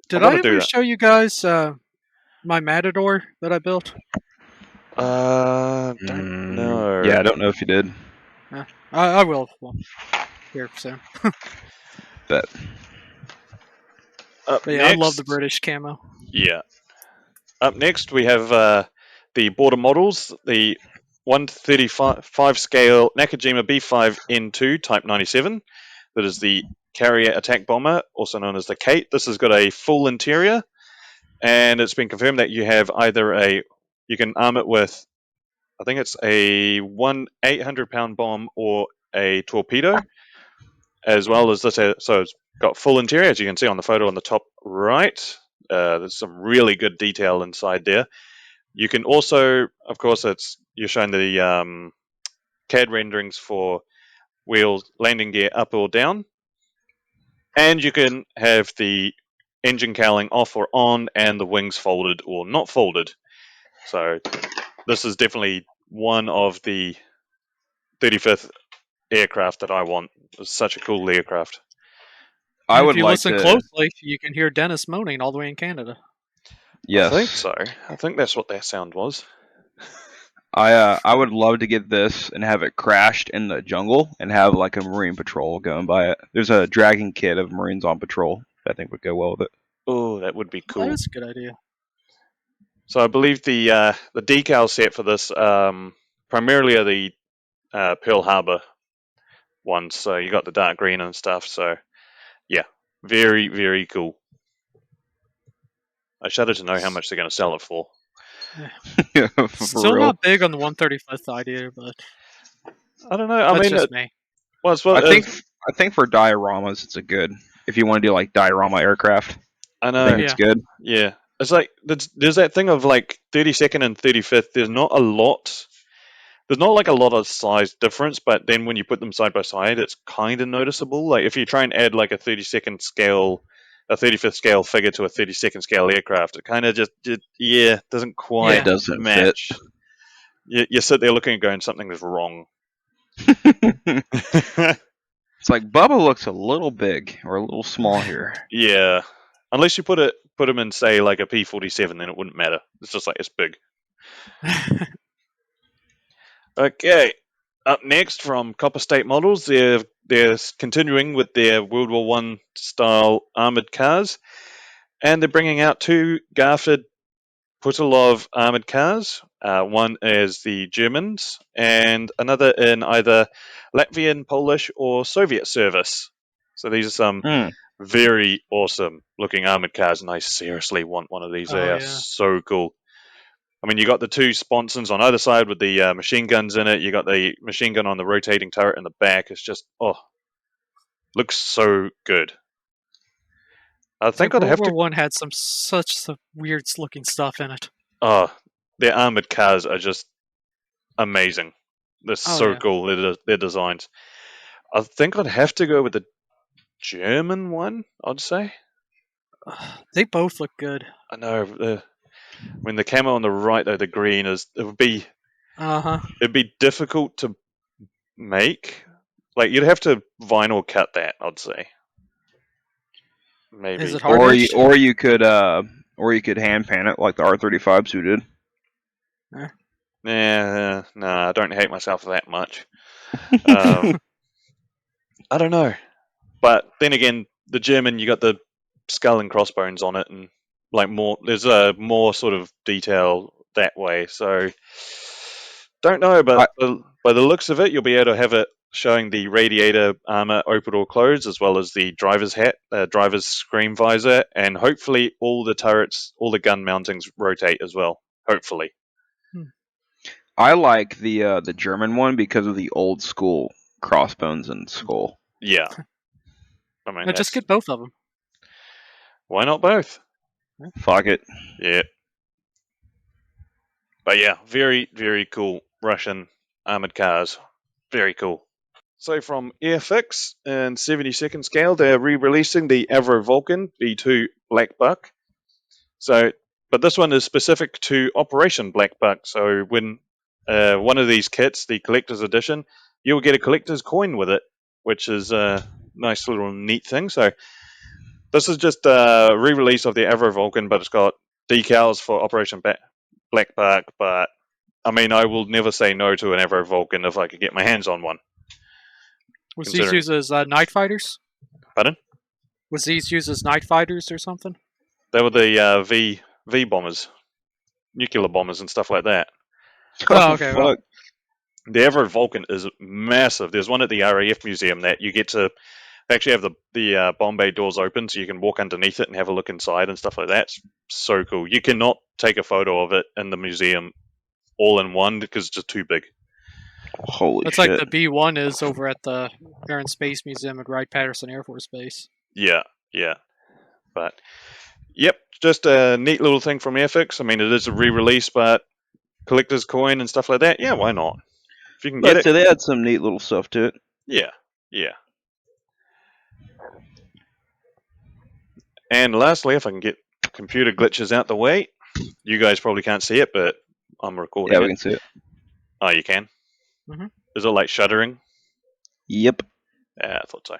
Did I ever show you guys my Matador that I built? Don't know. Yeah, I don't know if you did. I will here soon. Bet. But yeah, I love the British camo. Yeah. Up next, we have the border models, the 135 scale Nakajima B5N2 Type 97. That is the carrier attack bomber, also known as the Kate. This has got a full interior, and it's been confirmed that you have you can arm it with, I think it's a 800-pound bomb or a torpedo, as well as this. So it's got full interior, as you can see on the photo on the top right. There's some really good detail inside there. You can also, of course, you're showing the CAD renderings for wheels, landing gear up or down, and you can have the engine cowling off or on, and the wings folded or not folded. So this is definitely one of the 35th aircraft that I want. It's such a cool aircraft. If you listen closely, you can hear Dennis moaning all the way in Canada. Yes. I think so. I think that's what that sound was. I would love to get this and have it crashed in the jungle and have like a Marine patrol going by it. There's a dragging kit of Marines on patrol that I think would go well with it. Oh, that would be cool. That's a good idea. So I believe the decal set for this primarily are the Pearl Harbor ones. So you got the dark green and stuff. So yeah, very, very cool. I shudder to know how much they're going to sell it for. Still not big on the 135th idea, but I don't know. that's just me. Well, I think for dioramas, it's a good. If you want to do like diorama aircraft, I know. I think it's good. Yeah, it's like there's that thing of like 32nd and 35th. There's not a lot. There's not like a lot of size difference, but then when you put them side by side, it's kind of noticeable. Like if you try and add like a 32nd scale, a 35th scale figure to a 32nd scale aircraft, it kind of just doesn't quite It doesn't match. You sit there looking and going, something is wrong. It's like Bubba looks a little big or a little small here. Yeah, unless you put him in say like a P-47, then it wouldn't matter. It's just like it's big. Okay, up next from Copper State Models, they're continuing with their World War One style armored cars, and they're bringing out two Garfield Putilov armored cars. One is the Germans, and another in either Latvian, Polish, or Soviet service. So these are some very awesome looking armored cars, and I seriously want one of these. They are so cool. I mean, you got the two sponsons on either side with the machine guns in it. You got the machine gun on the rotating turret in the back. It's just looks so good. I think I'd have to. World War One had some weird looking stuff in it. Oh, their armored cars are just amazing. They're so cool. Their designs. I think I'd have to go with the German one. I'd say. They both look good. I know. When the camo on the right, though, the green it would be. It'd be difficult to make. Like you'd have to vinyl cut that. I'd say. Maybe. Is it hard? Or you could hand pan it like the R35s who did. Yeah, I don't hate myself that much. I don't know, but then again, the German, you got the skull and crossbones on it, and like there's a more sort of detail that way. So don't know, but by the looks of it, you'll be able to have it showing the radiator armor open or closed, as well as the driver's hat, driver's screen visor, and hopefully all the turrets, all the gun mountings rotate as well. Hopefully. I like the German one because of the old school crossbones and skull. Yeah. I mean, just get both of them. Why not both? Fuck it. Yeah. But yeah, very, very cool Russian armored cars. Very cool. So from Airfix in 72nd scale, they're re-releasing the Avro Vulcan V2 Black Buck. So, but this one is specific to Operation Black Buck. So when one of these kits, the collector's edition, you'll get a collector's coin with it, which is a nice little neat thing. So this is just a re-release of the Avro Vulcan, but it's got decals for Operation Black Buck. But I mean, I will never say no to an Avro Vulcan if I could get my hands on one. Was these used as night fighters? Pardon? Was these used as night fighters or something? They were the V bombers, nuclear bombers and stuff like that. Oh, okay. Well. The Avro Vulcan is massive. There's one at the RAF museum that you get to actually have the bomb bay doors open so you can walk underneath it and have a look inside and stuff like that. It's so cool. You cannot take a photo of it in the museum all in one because it's just too big. Holy That's shit. like the B1 is over at the Air and Space Museum at Wright-Patterson Air Force Base. Yeah. But, yep, just a neat little thing from Airfix. I mean, it is a re-release, but collector's coin and stuff like that, yeah, why not? If you can get it. So they had some neat little stuff to it. Yeah. And lastly, if I can get computer glitches out the way, you guys probably can't see it, but I'm recording Yeah, we can see it. Oh, you can? Mm-hmm. Is it like shuddering? Yep. Yeah, I thought so.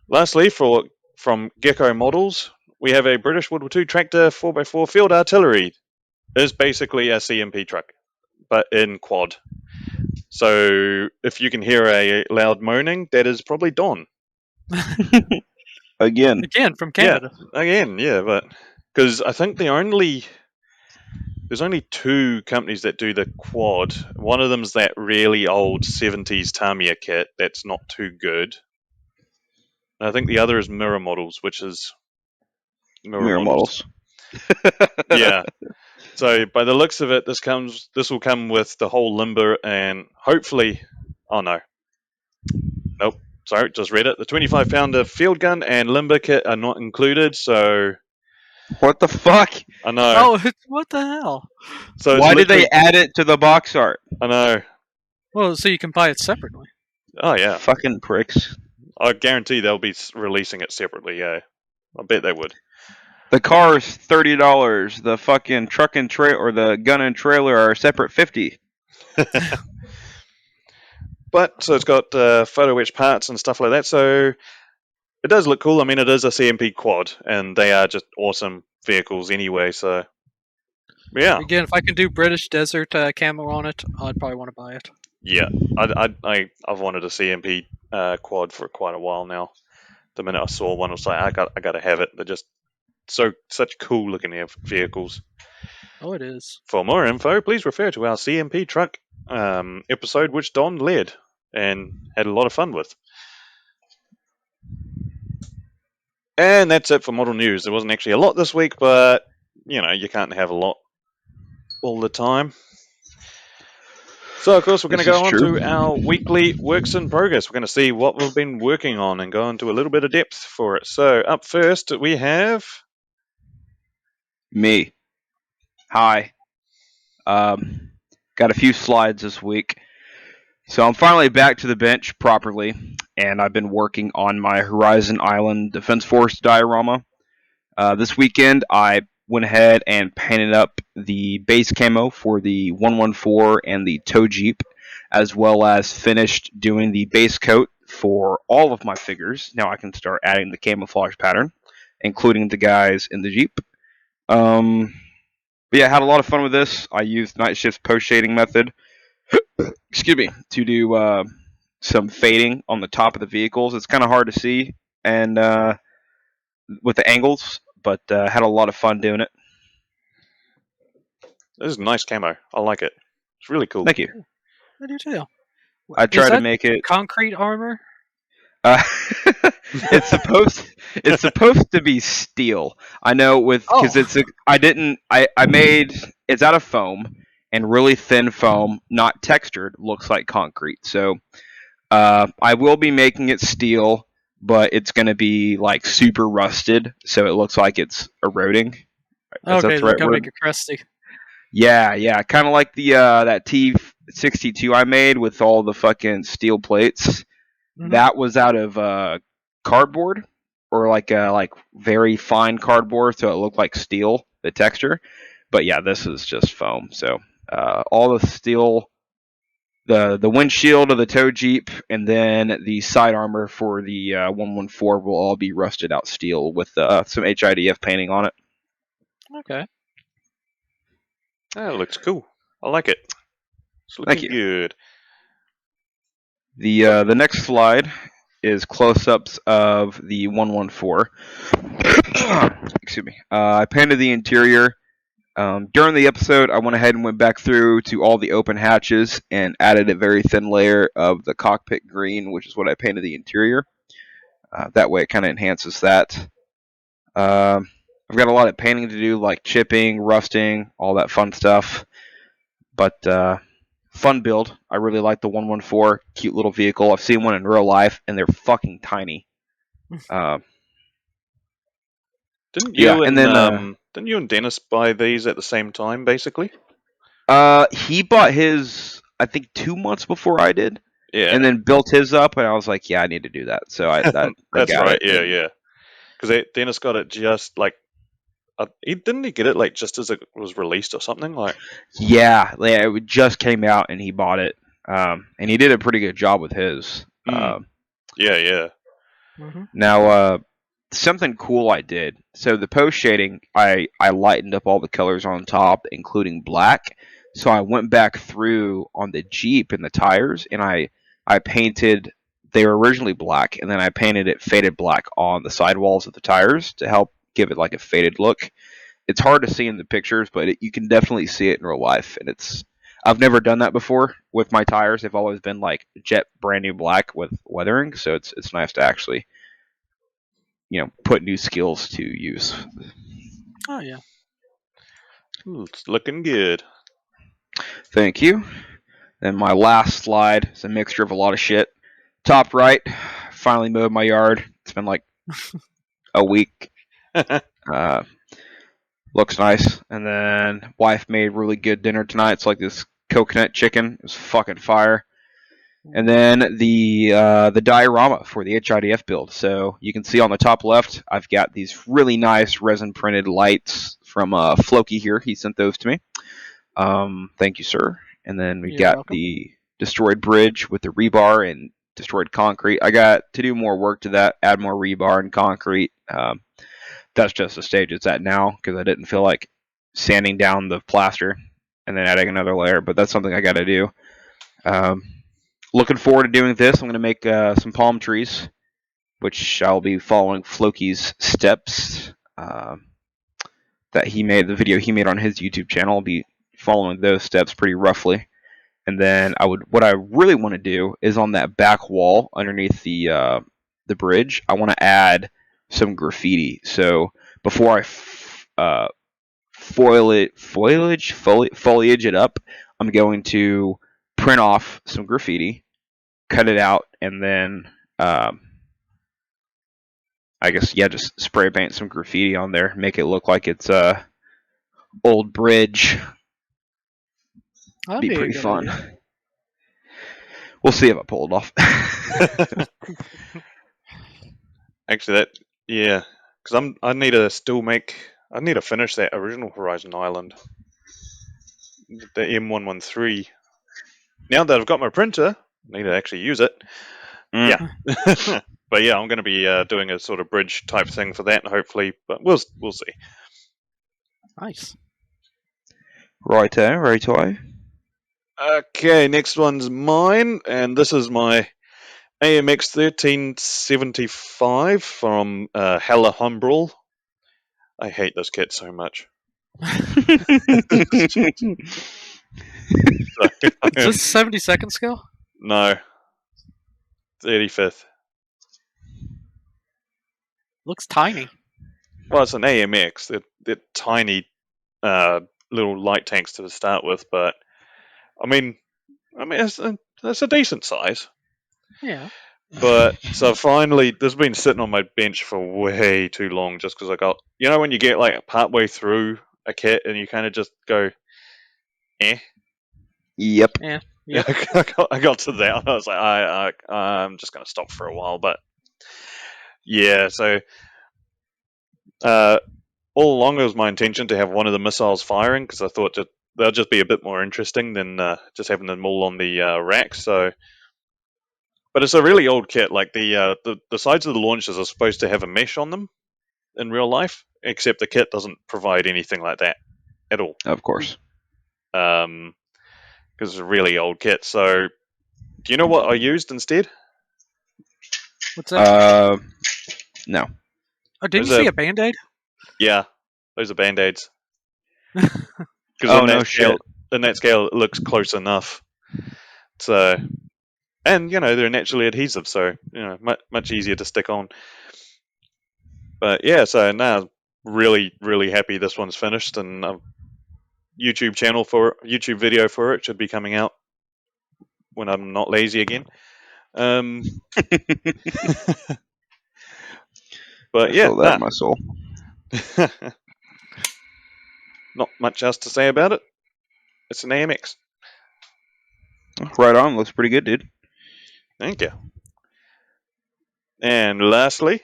Lastly, from Gecko Models, we have a British World War II tractor 4x4 field artillery. It is basically a CMP truck, but in quad. So if you can hear a loud moaning, that is probably Don. Again from Canada. Yeah, but Because I think there's only 2 companies that do the quad. One of them's that really old 70s Tamiya kit that's not too good. And I think the other is Mirror Models, which is Mirror Models. Yeah. So by the looks of it, this will come with the whole limber and hopefully, oh no, nope, sorry, just read it. The 25-pounder field gun and limber kit are not included. So What the fuck? I know. Oh, what the hell? So Why did they add it to the box art? I know. Well, so you can buy it separately. Oh yeah. Fucking pricks. I guarantee they'll be releasing it separately. Yeah, I bet they would. The car's $30. The fucking truck and or the gun and trailer are separate $50. But so it's got photo etch parts and stuff like that. So it does look cool. I mean, it is a CMP Quad, and they are just awesome vehicles anyway. So yeah. Again, if I can do British Desert camo on it, I'd probably want to buy it. Yeah, I've wanted a CMP Quad for quite a while now. The minute I saw one, I was like, I got to have it. They're just such cool looking vehicles. Oh, it is. For more info, please refer to our CMP truck episode, which Don led and had a lot of fun with. And that's it for model news. There wasn't actually a lot this week, but you know, you can't have a lot all the time. So, of course, we're going to go on to our weekly works in progress. We're going to see what we've been working on and go into a little bit of depth for it. So, up first, we have... Me. Hi. Got a few slides this week. So I'm finally back to the bench properly, and I've been working on my Horizon Island Defense Force diorama. This weekend, I went ahead and painted up the base camo for the 114 and the tow jeep, as well as finished doing the base coat for all of my figures. Now I can start adding the camouflage pattern, including the guys in the jeep. But yeah, I had a lot of fun with this. I used Night Shift's post-shading method excuse me, to do some fading on the top of the vehicles. It's kind of hard to see and with the angles, but had a lot of fun doing it. This is a nice camo. I like it. It's really cool. Thank you. I do too. I try to make it concrete armor. It's supposed to be steel. I know because I made it's out of foam and really thin foam, not textured, looks like concrete. So I will be making it steel, but it's going to be like super rusted, so it looks like it's eroding. Okay, they're gonna make it crusty. Yeah, kind of like the that T62 I made with all the fucking steel plates. Mm-hmm. That was out of cardboard, or like very fine cardboard, so it looked like steel, the texture. But yeah, this is just foam. So all the steel, the windshield of the tow jeep, and then the side armor for the 114 will all be rusted out steel with some HIDF painting on it. Okay. That looks cool. I like it. It's looking good. The next slide is close-ups of the 114. Excuse me. I painted the interior. During the episode, I went ahead and went back through to all the open hatches and added a very thin layer of the cockpit green, which is what I painted the interior. That way it kind of enhances that. I've got a lot of painting to do, like chipping, rusting, all that fun stuff. But fun build. I really like the 114. Cute little vehicle. I've seen one in real life, and they're fucking tiny. Didn't you and Dennis buy these at the same time, basically? He bought his, I think, 2 months before I did. Yeah. And then built his up, and I was like, yeah, I need to do that. So That's right. it. Yeah. Because Dennis got it just like. Didn't he get it like just as it was released or something like? Yeah, it just came out and he bought it, and he did a pretty good job with his. Yeah. Mm-hmm. Now, something cool I did. So the post shading, I lightened up all the colors on top, including black. So I went back through on the Jeep and the tires, and I painted. They were originally black, and then I painted it faded black on the sidewalls of the tires to help give it like a faded look. it's hard to see in the pictures, but you can definitely see it in real life, and I've never done that before with my tires. They've always been like jet brand new black with weathering, so it's nice to actually put new skills to use. Oh yeah. Ooh, it's looking good. Thank you. Then my last slide is a mixture of a lot of shit. Top right, finally mowed my yard. It's been like a week. Looks nice. And then wife made really good dinner tonight. It's like this coconut chicken. It was fucking fire. And then the diorama for the HIDF build. So you can see on the top left, I've got these really nice resin printed lights from Floki here. He sent those to me. Thank you, sir. And then we got welcome. the destroyed bridge with the rebar and destroyed concrete. I got to do more work to that, add more rebar and concrete. That's just the stage it's at now because I didn't feel like sanding down the plaster and then adding another layer, but that's something I got to do. Looking forward to doing this. I'm going to make some palm trees, which I'll be following Floki's steps that he made, the video he made on his YouTube channel. I'll be following those steps pretty roughly. And then what I really want to do is on that back wall underneath the bridge, I want to add some graffiti. So before I foliage it up, I'm going to print off some graffiti, cut it out, and then I guess just spray paint some graffiti on there, make it look like it's a old bridge. That'd be pretty fun. Idea. We'll see if I pull it off. Actually, because I need to finish that original Horizon Island, the M113. Now that I've got my printer, I need to actually use it. Yeah, but yeah, I'm going to be doing a sort of bridge type thing for that, hopefully. But we'll see. Nice. Righto. Okay, next one's mine, and this is my AMX 1375 from Hella Humbrol. I hate this kit so much. Is this 72nd scale? No. 35th. Looks tiny. Well, it's an AMX. They're tiny little light tanks to start with, but I mean it's a decent size. Yeah. But so finally, this has been sitting on my bench for way too long, just because I got, when you get like partway through a kit and you kind of just go, eh. Yep. Yeah. Yep. I got to that. And I was like, I'm just going to stop for a while. But yeah, so all along it was my intention to have one of the missiles firing because I thought they'll just be a bit more interesting than just having them all on the rack. So, but it's a really old kit. Like the sides of the launchers are supposed to have a mesh on them in real life, except the kit doesn't provide anything like that at all. Of course. Because it's a really old kit. So, do you know what I used instead? What's that? No. Oh, didn't you see a Band-Aid? Yeah, those are Band-Aids. Oh, no shit. In that scale, it looks close enough. So, and they're naturally adhesive, so much easier to stick on. But yeah, so now really, really happy this one's finished, and YouTube video for it should be coming out when I'm not lazy again. But I feel that in my soul. Not much else to say about it. It's an AMX. Right on. Looks pretty good, dude. Thank you. And lastly,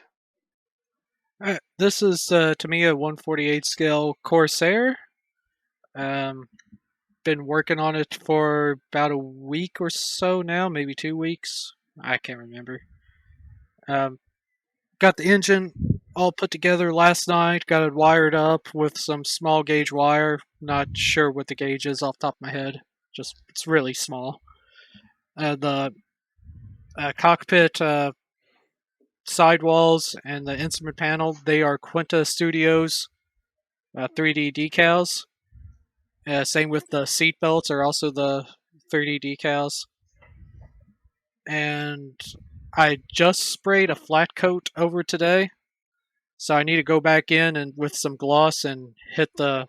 this is Tamiya 148 scale Corsair. Been working on it for about a week or so now, maybe 2 weeks. I can't remember. Got the engine all put together last night. Got it wired up with some small gauge wire. Not sure what the gauge is off the top of my head. Just it's really small. The cockpit sidewalls and the instrument panel, they are Quinta Studios 3D decals. Same with the seat belts are also the 3D decals. And I just sprayed a flat coat over today, so I need to go back in and with some gloss and hit the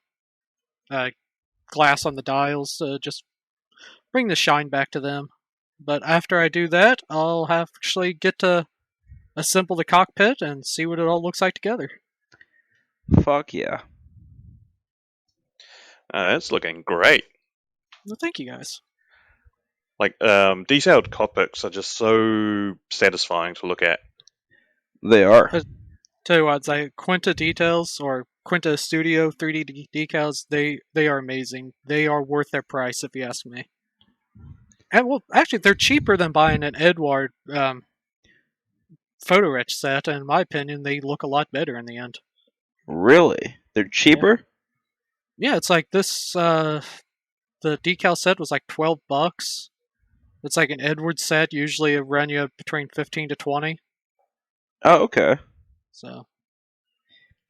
glass on the dials to just bring the shine back to them. But after I do that, I'll actually get to assemble the cockpit and see what it all looks like together. Fuck yeah. It's looking great. Well, thank you guys. Like, detailed cockpits are just so satisfying to look at. They are. Tell you what, it's like Quinta Details or Quinta Studio 3D decals, they are amazing. They are worth their price, if you ask me. And well, actually, they're cheaper than buying an Edward photo etch set. And in my opinion, they look a lot better in the end. Really? They're cheaper? Yeah, it's like this. The decal set was like $12. It's like an Edward set. Usually, it run you between 15 to 20. Oh, okay. So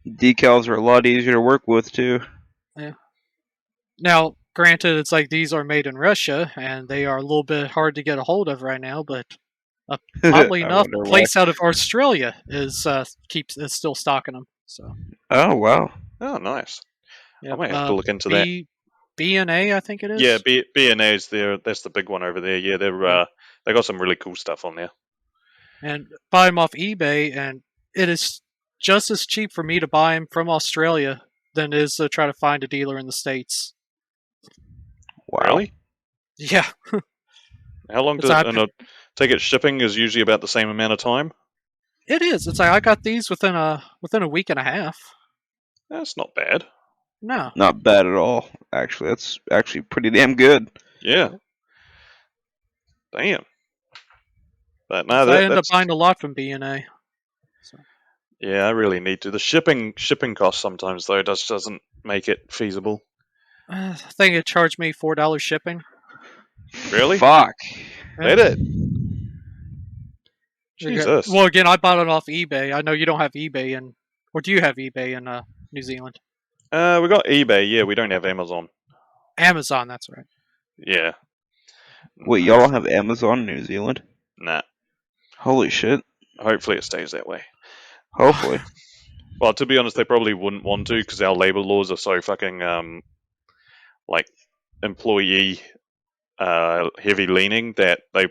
decals are a lot easier to work with too. yeah. Now, granted, it's like these are made in Russia, and they are a little bit hard to get a hold of right now. But oddly enough, a place out of Australia is still stocking them. So. Oh wow. Oh, nice. Yeah, I might have to look into that. B&A, I think it is. Yeah, B&A is there. That's the big one over there. Yeah, they got some really cool stuff on there. And buy them off eBay, and it is just as cheap for me to buy them from Australia than it is to try to find a dealer in the States. Wow. Really? Yeah. How long does it take? It shipping is usually about the same amount of time. It is. It's like I got these within a week and a half. That's not bad. No. Not bad at all. Actually, that's actually pretty damn good. Yeah. Damn. But no, I end up buying a lot from B&A. So. Yeah, I really need to. The shipping cost sometimes though doesn't make it feasible. I think it charged me $4 shipping. Really? Fuck. Did it? Jesus. Well, again, I bought it off eBay. I know you don't have eBay or do you have eBay in New Zealand? We got eBay. Yeah, we don't have Amazon. Amazon, that's right. Yeah. Wait, y'all don't have Amazon in New Zealand? Nah. Holy shit. Hopefully it stays that way. Hopefully. Well, to be honest, they probably wouldn't want to because our labor laws are so fucking like employee heavy leaning that I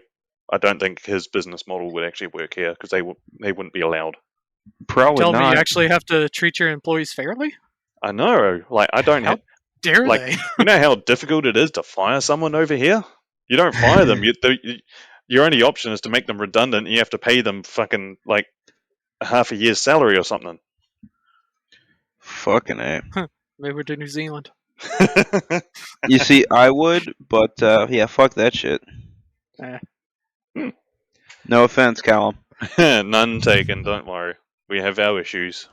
don't think his business model would actually work here because they wouldn't be allowed. Probably Tell not. me you actually have to treat your employees fairly? I know. Like, I don't How dare like, they? You know how difficult it is to fire someone over here? You don't fire them. Your only option is to make them redundant, and you have to pay them fucking like half a year's salary or something. Fucking A. Maybe we're to New Zealand. You see, I would, but yeah, fuck that shit. No offense, Callum. None taken, don't worry. We have our issues.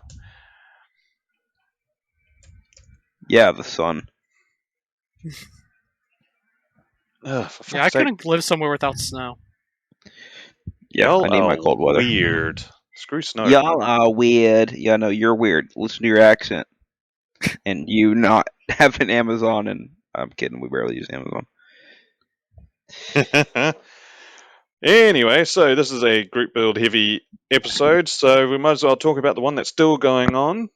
Yeah, the sun. Yeah, I couldn't live somewhere without snow. Yeah, I need my cold weather. Weird. Screw snow. Y'all are weird. Yeah, no, you're weird. Listen to your accent. And you not having Amazon, and I'm kidding, we barely use Amazon. Anyway, so this is a group build heavy episode, so we might as well talk about the one that's still going on.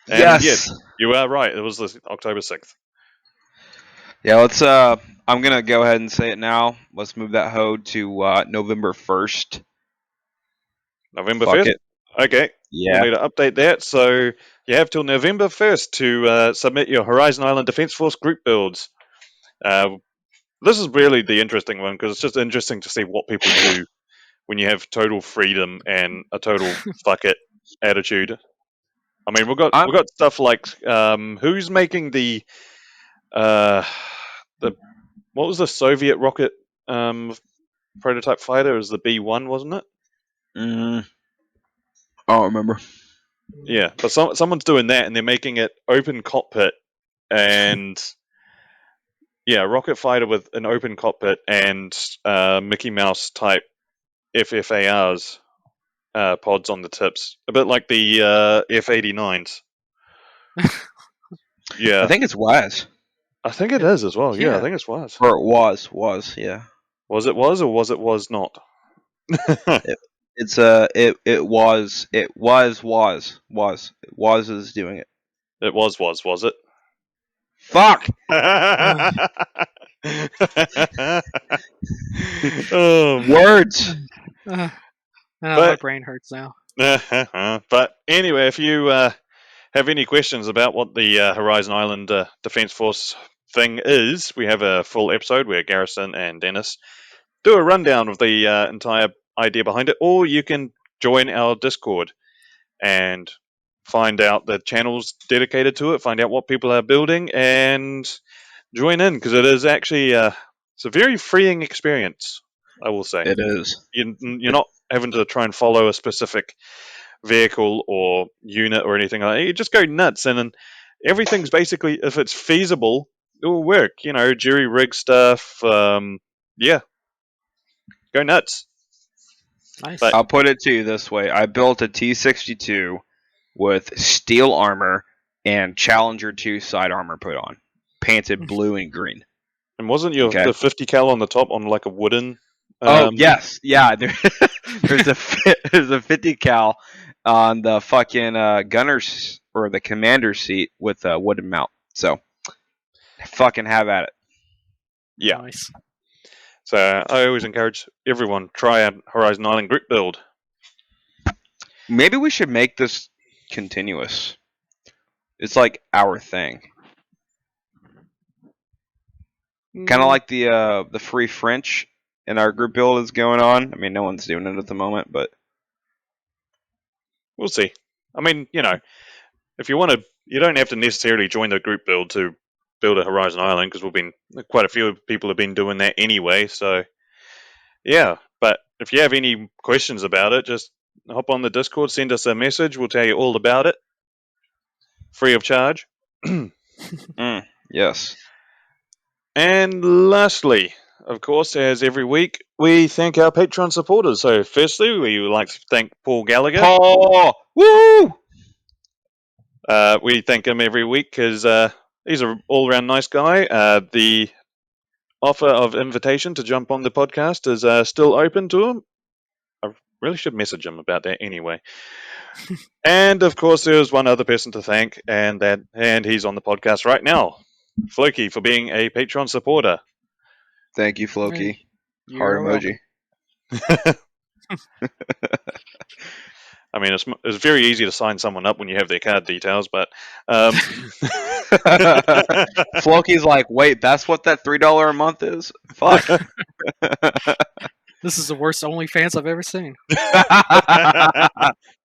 And yes, you are right. It was October 6th. Yeah, let's. I'm gonna go ahead and say it now. Let's move that hoe to November 1st. November 1st? Okay. Yeah. We'll need to update that. So you have till November 1st to submit your Horizon Island Defense Force group builds. This is really the interesting one because it's just interesting to see what people do when you have total freedom and a total fuck it attitude. I mean, we've got stuff like who's making the what was the Soviet rocket prototype fighter? It was the B-1, wasn't it? I don't remember. Yeah, but someone's doing that, and they're making it open cockpit, and yeah, rocket fighter with an open cockpit and Mickey Mouse type FFARs pods on the tips, a bit like the F-89s. Yeah. I think it's Waz. I think it is as well. Yeah, Yeah. I think it's was. Or it was, yeah. Was or was not? It's it was is doing it. It was it? Fuck. Words. My brain hurts now. But anyway, if you have any questions about what the Horizon Island Defence Force thing is, we have a full episode where Garrison and Dennis do a rundown of the entire idea behind it, or you can join our Discord and find out the channels dedicated to it, find out what people are building, and join in, because it is actually it's a very freeing experience, I will say. It is. You're not having to try and follow a specific vehicle or unit or anything like that. You just go nuts, and then everything's basically, if it's feasible, it will work. Jury rig stuff. Yeah, go nuts. Nice. But- I'll put it to you this way: I built a T-62 with steel armor and Challenger 2 side armor put on, painted blue and green. And wasn't your Okay. the 50 cal on the top on like a wooden? Oh yes, yeah. There's a 50 cal on the fucking gunner's or the commander's seat with a wooden mount. So fucking have at it. Yeah. Nice. So I always encourage everyone, try out Horizon Island Group Build. Maybe we should make this continuous. It's like our thing. Kind of like the free French in our group build is going on. I mean, no one's doing it at the moment, but We'll see. I mean, if you want to, you don't have to necessarily join the group build to build a Horizon Island, because quite a few people have been doing that anyway. So, yeah. But if you have any questions about it, just hop on the Discord, send us a message. We'll tell you all about it, free of charge. Yes. And lastly, of course, as every week, we thank our Patreon supporters. So, firstly, we would like to thank Paul Gallagher. Paul, woo! We thank him every week because he's an all-around nice guy. The offer of invitation to jump on the podcast is still open to him. I really should message him about that anyway. And of course, there's one other person to thank, and he's on the podcast right now, Floki, for being a Patreon supporter. Thank you, Floki. You're Heart welcome. emoji. I mean, it's very easy to sign someone up when you have their card details, but Floki's like, wait, that's what that $3 a month is? Fuck. This is the worst OnlyFans I've ever seen.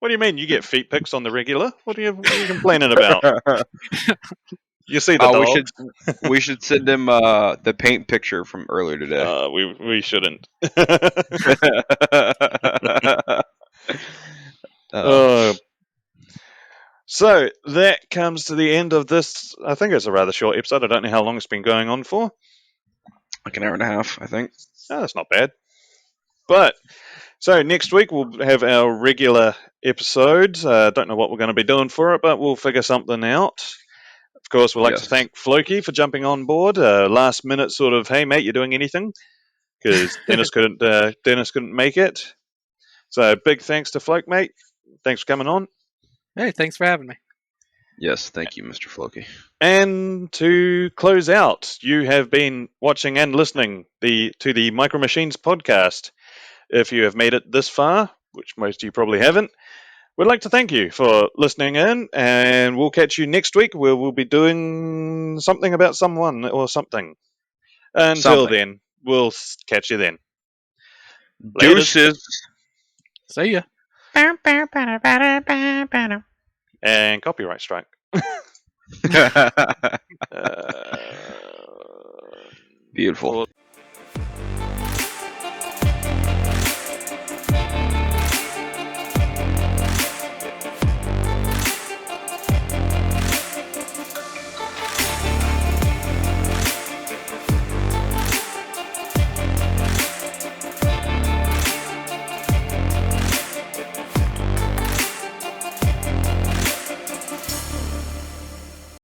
What do you mean? You get feet pics on the regular? What are you complaining about? You see the dogs? We should send him the paint picture from earlier today. We shouldn't. So that comes to the end of this. I think it's a rather short episode. I don't know how long it's been going on for. Like an hour and a half, I think. Oh, that's not bad. But so next week we'll have our regular episodes. Don't know what we're going to be doing for it, but we'll figure something out. Of course, we'd like to thank Floki for jumping on board. Last minute sort of, hey mate, you doing anything? Because Dennis couldn't make it. So big thanks to Floke, mate. Thanks for coming on. Hey, thanks for having me. Yes, thank you, Mr. Floki. And to close out, you have been watching and listening to the Micro Machines podcast. If you have made it this far, which most of you probably haven't, we'd like to thank you for listening in, and we'll catch you next week where we'll be doing something about someone or something. Until then, we'll catch you then. Deuces. See ya. And copyright strike. Beautiful.